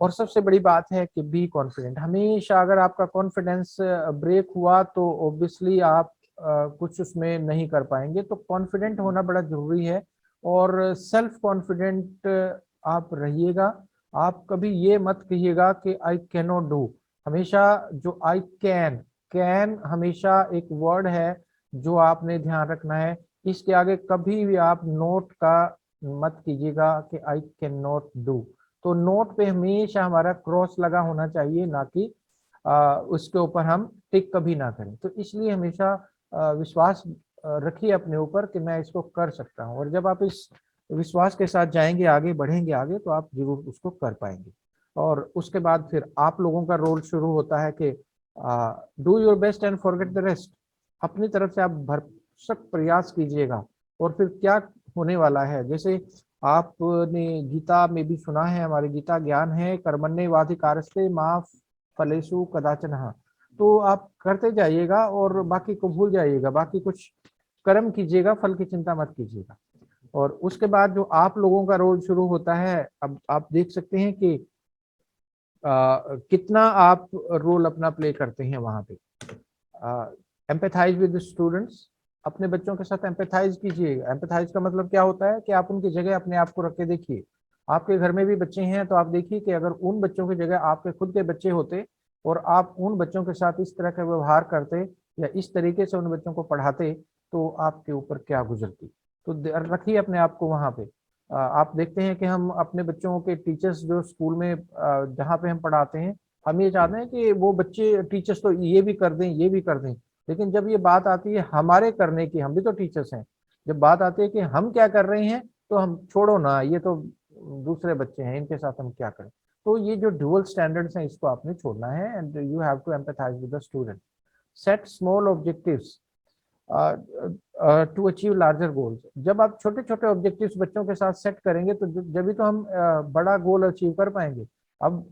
और सबसे बड़ी बात है कि बी कॉन्फिडेंट। हमेशा अगर आपका कॉन्फिडेंस ब्रेक हुआ तो ऑब्वियसली आप कुछ उसमें नहीं कर पाएंगे। तो कॉन्फिडेंट होना बड़ा जरूरी है और सेल्फ कॉन्फिडेंट आप रहिएगा। आप कभी ये मत कहिएगा कि आई कैन नॉट डू, हमेशा जो आई कैन हमेशा एक वर्ड है जो आपने ध्यान रखना है। इसके आगे कभी भी आप नोट का मत कीजिएगा कि आई कैन नॉट डू। तो नोट पे हमेशा हमारा क्रॉस लगा होना चाहिए, ना कि उसके ऊपर हम टिक कभी ना करें। तो इसलिए हमेशा विश्वास रखिए अपने ऊपर कि मैं इसको कर सकता हूँ, और जब आप इस विश्वास के साथ जाएंगे आगे, बढ़ेंगे आगे, तो आप जरूर उसको कर पाएंगे। और उसके बाद फिर आप लोगों का रोल शुरू होता है कि do your best and forget the rest. अपनी तरफ से आप भरसक प्रयास कीजिएगा और फिर क्या होने वाला है, जैसे आपने गीता में भी सुना है, हमारी गीता ज्ञान है, कर्मण्येवाधिकारस्ते मा फलेषु कदाचन। तो आप करते जाइएगा और बाकी को भूल जाइएगा, बाकी कुछ कर्म कीजिएगा, फल की चिंता मत कीजिएगा। और उसके बाद जो आप लोगों का रोल शुरू होता है, अब आप देख सकते हैं कि कितना आप रोल अपना प्ले करते हैं वहां पे। एम्पैथाइज विद स्टूडेंट्स, अपने बच्चों के साथ एम्पैथाइज कीजिए। एम्पैथाइज का मतलब क्या होता है कि आप उनकी जगह अपने आप को रख के देखिए। आपके घर में भी बच्चे हैं तो आप देखिए कि अगर उन बच्चों की जगह आपके खुद के बच्चे होते और आप उन बच्चों के साथ इस तरह का व्यवहार करते या इस तरीके से उन बच्चों को पढ़ाते तो आपके ऊपर क्या गुजरती। तो रखिए अपने आप को वहां पे। आप देखते हैं कि हम अपने बच्चों के टीचर्स जो स्कूल में जहाँ पे हम पढ़ाते हैं, हम ये चाहते हैं कि वो बच्चे टीचर्स तो ये भी कर दें, ये भी कर दें, लेकिन जब ये बात आती है हमारे करने की, हम भी तो टीचर्स हैं, जब बात आती है कि हम क्या कर रहे हैं तो हम छोड़ो ना, ये तो दूसरे बच्चे हैं, इनके साथ हम क्या करें। तो ये जो ड्यूअल स्टैंडर्ड्स हैं इसको आपने छोड़ना है and you have to empathise with the student. Set small objectives to achieve larger goals. जब आप छोटे छोटे ऑब्जेक्टिव्स बच्चों के साथ सेट करेंगे तो जब भी तो हम बड़ा गोल अचीव कर पाएंगे। अब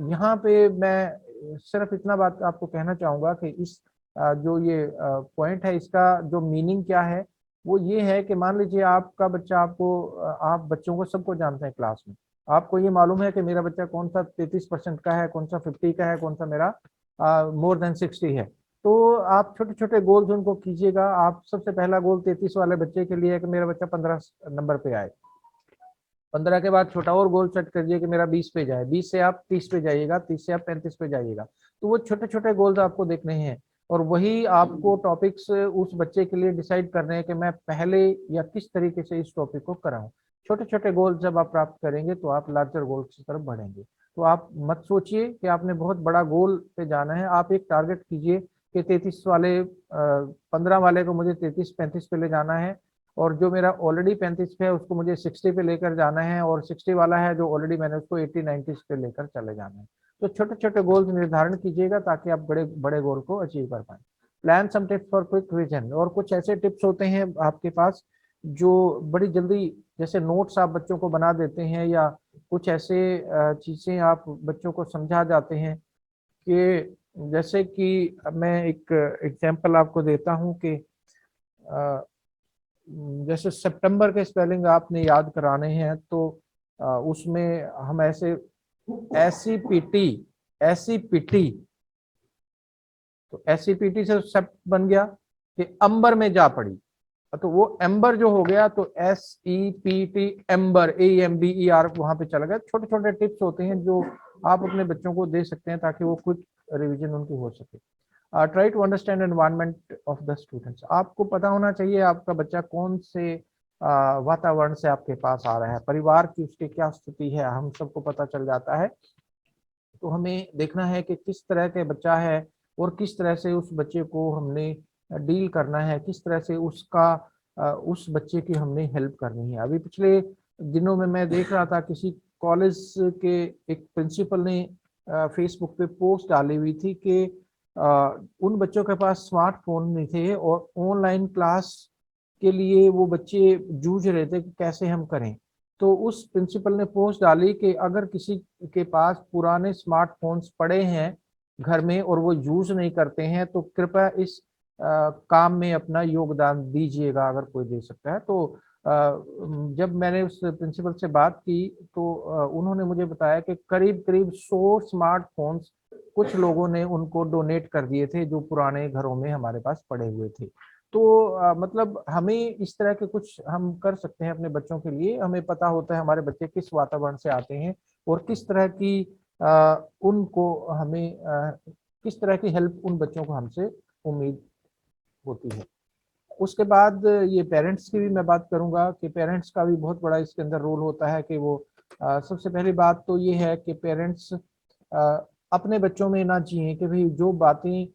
यहाँ पे मैं सिर्फ इतना बात आपको कहना चाहूंगा कि इस जो ये पॉइंट है इसका जो मीनिंग क्या है वो ये है कि मान लीजिए आपका बच्चा, आप बच्चों को सबको जानते हैं क्लास में, आपको ये मालूम है कि मेरा बच्चा कौन सा 33% का है, कौन सा 50 का है, कौन सा मेरा मोर देन 60 है। तो आप छोटे छोटे गोल्स उनको कीजिएगा। आप सबसे पहला गोल 33 वाले बच्चे के लिए है कि मेरा बच्चा 15 नंबर पे आए। 15 के बाद छोटा और गोल सेट करिए कि मेरा 20 पे जाए। 20 से आप 30 पे जाइएगा, 30 से आप 35 पे जाइएगा। तो वो छोटे छोटे गोल्स आपको देखने हैं और वही आपको टॉपिक्स उस बच्चे के लिए डिसाइड करने हैं कि मैं पहले या किस तरीके से इस टॉपिक को कराऊं। छोटे छोटे गोल्स जब आप प्राप्त करेंगे तो आप लार्जर गोल्स की तरफ बढ़ेंगे। तो आप मत सोचिए कि आपने बहुत बड़ा गोल पे जाना है। आप एक टारगेट कीजिए कि 33 वाले 15 वाले को मुझे 33-35 पे ले जाना है, और जो मेरा ऑलरेडी 35 पे है उसको मुझे 60 पे लेकर जाना है, और 60 वाला है जो ऑलरेडी मैंने उसको 80-90 पे लेकर चले जाना है। तो छोटे छोटे गोल्स निर्धारण कीजिएगा ताकि आप बड़े बड़े गोल को अचीव कर पाए। Plan some tips for quick revision, और कुछ ऐसे टिप्स होते हैं आपके पास जो बड़ी जल्दी, जैसे नोट्स आप बच्चों को बना देते हैं या कुछ ऐसे चीजें आप बच्चों को समझा जाते हैं कि, जैसे कि मैं एक एग्जांपल आपको देता हूं कि जैसे सितंबर के स्पेलिंग आपने याद कराने हैं तो उसमें हम ऐसे एसीपीटी तो एसीपीटी से सेप्ट बन गया कि अंबर में जा पड़ी, तो वो एम्बर जो हो गया तो SEPT एम्बर AMBER वहां पे चला गया। छोटे छोटे टिप्स होते हैं जो आप अपने बच्चों को दे सकते हैं ताकि वो क्विक रिवीजन उनकी हो सके। Try to understand environment of the students, आपको पता होना चाहिए आपका बच्चा कौन से वातावरण से आपके पास आ रहा है, परिवार की उसकी क्या स्थिति है, हम सबको पता चल जाता है। तो हमें देखना है कि किस तरह के बच्चा है और किस तरह से उस बच्चे को हमने डील करना है, किस तरह से उसका उस बच्चे की हमने हेल्प करनी है। अभी पिछले दिनों में मैं देख रहा था किसी कॉलेज के एक प्रिंसिपल ने फेसबुक पे पोस्ट डाली हुई थी कि उन बच्चों के पास स्मार्टफोन नहीं थे और ऑनलाइन क्लास के लिए वो बच्चे जूझ रहे थे कि कैसे हम करें। तो उस प्रिंसिपल ने पोस्ट डाली कि अगर किसी के पास पुराने स्मार्टफोन्स पड़े हैं घर में और वो यूज नहीं करते हैं तो कृपया इस काम में अपना योगदान दीजिएगा, अगर कोई दे सकता है। तो जब मैंने उस प्रिंसिपल से बात की तो उन्होंने मुझे बताया कि करीब करीब 100 स्मार्टफोन्स कुछ लोगों ने उनको डोनेट कर दिए थे जो पुराने घरों में हमारे पास पड़े हुए थे। तो मतलब हमें इस तरह के कुछ हम कर सकते हैं अपने बच्चों के लिए। हमें पता होता है हमारे बच्चे किस वातावरण से आते हैं और किस तरह की उनको हमें किस तरह की हेल्प उन बच्चों को हमसे उम्मीद होती है। उसके बाद ये पेरेंट्स की भी मैं बात करूंगा कि पेरेंट्स का भी बहुत बड़ा इसके अंदर रोल होता है कि वो सबसे पहली बात तो ये है कि पेरेंट्स अपने बच्चों में ना जिए कि भाई जो बातें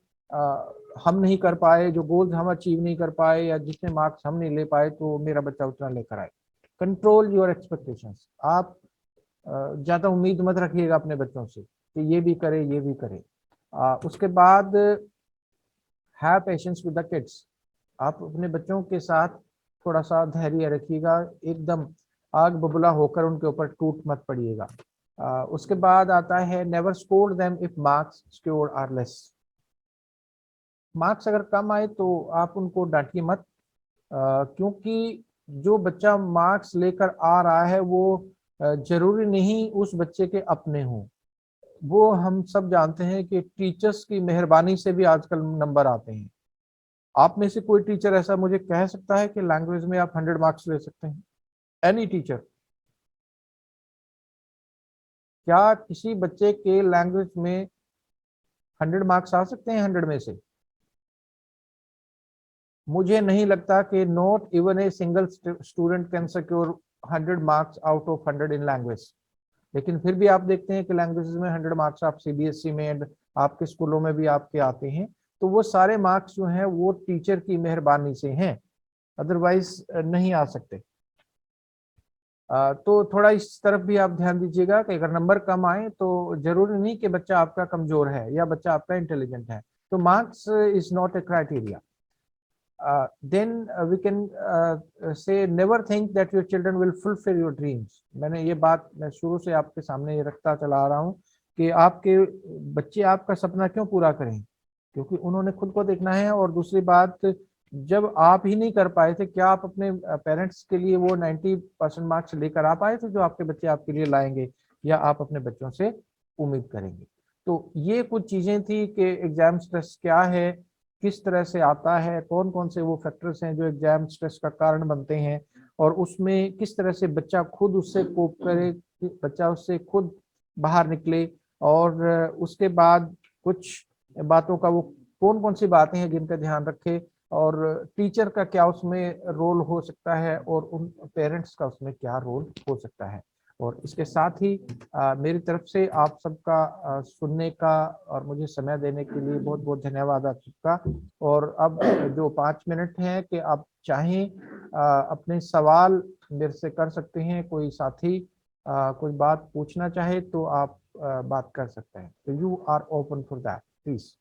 हम नहीं कर पाए, जो गोल्स हम अचीव नहीं कर पाए या जितने मार्क्स हम नहीं ले पाए तो मेरा बच्चा उतना लेकर आए। कंट्रोल योर एक्सपेक्टेशंस, आप ज्यादा उम्मीद मत रखिएगा अपने बच्चों से कि ये भी करे ये भी करे। उसके बाद have patience with the kids, आप अपने बच्चों के साथ थोड़ा सा धैर्य रखिएगा, एकदम आग बबूला होकर उनके ऊपर टूट मत पड़िएगा। उसके बाद आता है never score them if marks score are less, marks अगर कम आए तो आप उनको डांटिए मत, क्योंकि जो बच्चा मार्क्स लेकर आ रहा है वो जरूरी नहीं उस बच्चे के अपने हों। वो हम सब जानते हैं कि टीचर्स की मेहरबानी से भी आजकल नंबर आते हैं। आप में से कोई टीचर ऐसा मुझे कह सकता है कि लैंग्वेज में आप 100 मार्क्स ले सकते हैं? Any teacher? क्या किसी बच्चे के लैंग्वेज में 100 मार्क्स आ सकते हैं 100 में से? मुझे नहीं लगता कि not even a single student can secure 100 marks out of 100 in language. लेकिन फिर भी आप देखते हैं कि लैंग्वेजेस में 100 मार्क्स आप CBSE में आपके स्कूलों में भी आपके आते हैं। तो वो सारे मार्क्स जो हैं वो टीचर की मेहरबानी से हैं, अदरवाइज नहीं आ सकते। तो थोड़ा इस तरफ भी आप ध्यान दीजिएगा कि अगर नंबर कम आए तो जरूरी नहीं कि बच्चा आपका कमजोर है या बच्चा आपका इंटेलिजेंट है। तो marks is not a criteria. then we can say never think that your children will fulfill your dreams। मैंने ये बात मैं शुरू से आपके सामने रखता चला आ रहा हूँ कि आपके बच्चे आपका सपना क्यों पूरा करें, क्योंकि उन्होंने खुद को देखना है। और दूसरी बात, जब आप ही नहीं कर पाए थे, क्या आप अपने पेरेंट्स के लिए वो 90% मार्क्स लेकर आ पाए थे जो आपके बच्चे आपके लिए लाएंगे, या आप अपने बच्चों से उम्मीद करेंगे? तो ये कुछ चीजें थी कि एग्जाम स्ट्रेस क्या है, किस तरह से आता है, कौन कौन से वो फैक्टर्स हैं जो एग्जाम स्ट्रेस का कारण बनते हैं, और उसमें किस तरह से बच्चा खुद उससे कोप करे, बच्चा उससे खुद बाहर निकले, और उसके बाद कुछ बातों का वो कौन कौन सी बातें हैं जिनका ध्यान रखे, और टीचर का क्या उसमें रोल हो सकता है, और उन पेरेंट्स का उसमें क्या रोल हो सकता है। और इसके साथ ही मेरी तरफ से आप सबका सुनने का और मुझे समय देने के लिए बहुत बहुत धन्यवाद आप सबका। और अब जो 5 मिनट हैं कि आप चाहें अपने सवाल मेरे से कर सकते हैं, कोई साथी कोई बात पूछना चाहे तो आप बात कर सकते हैं, तो you are open for that please.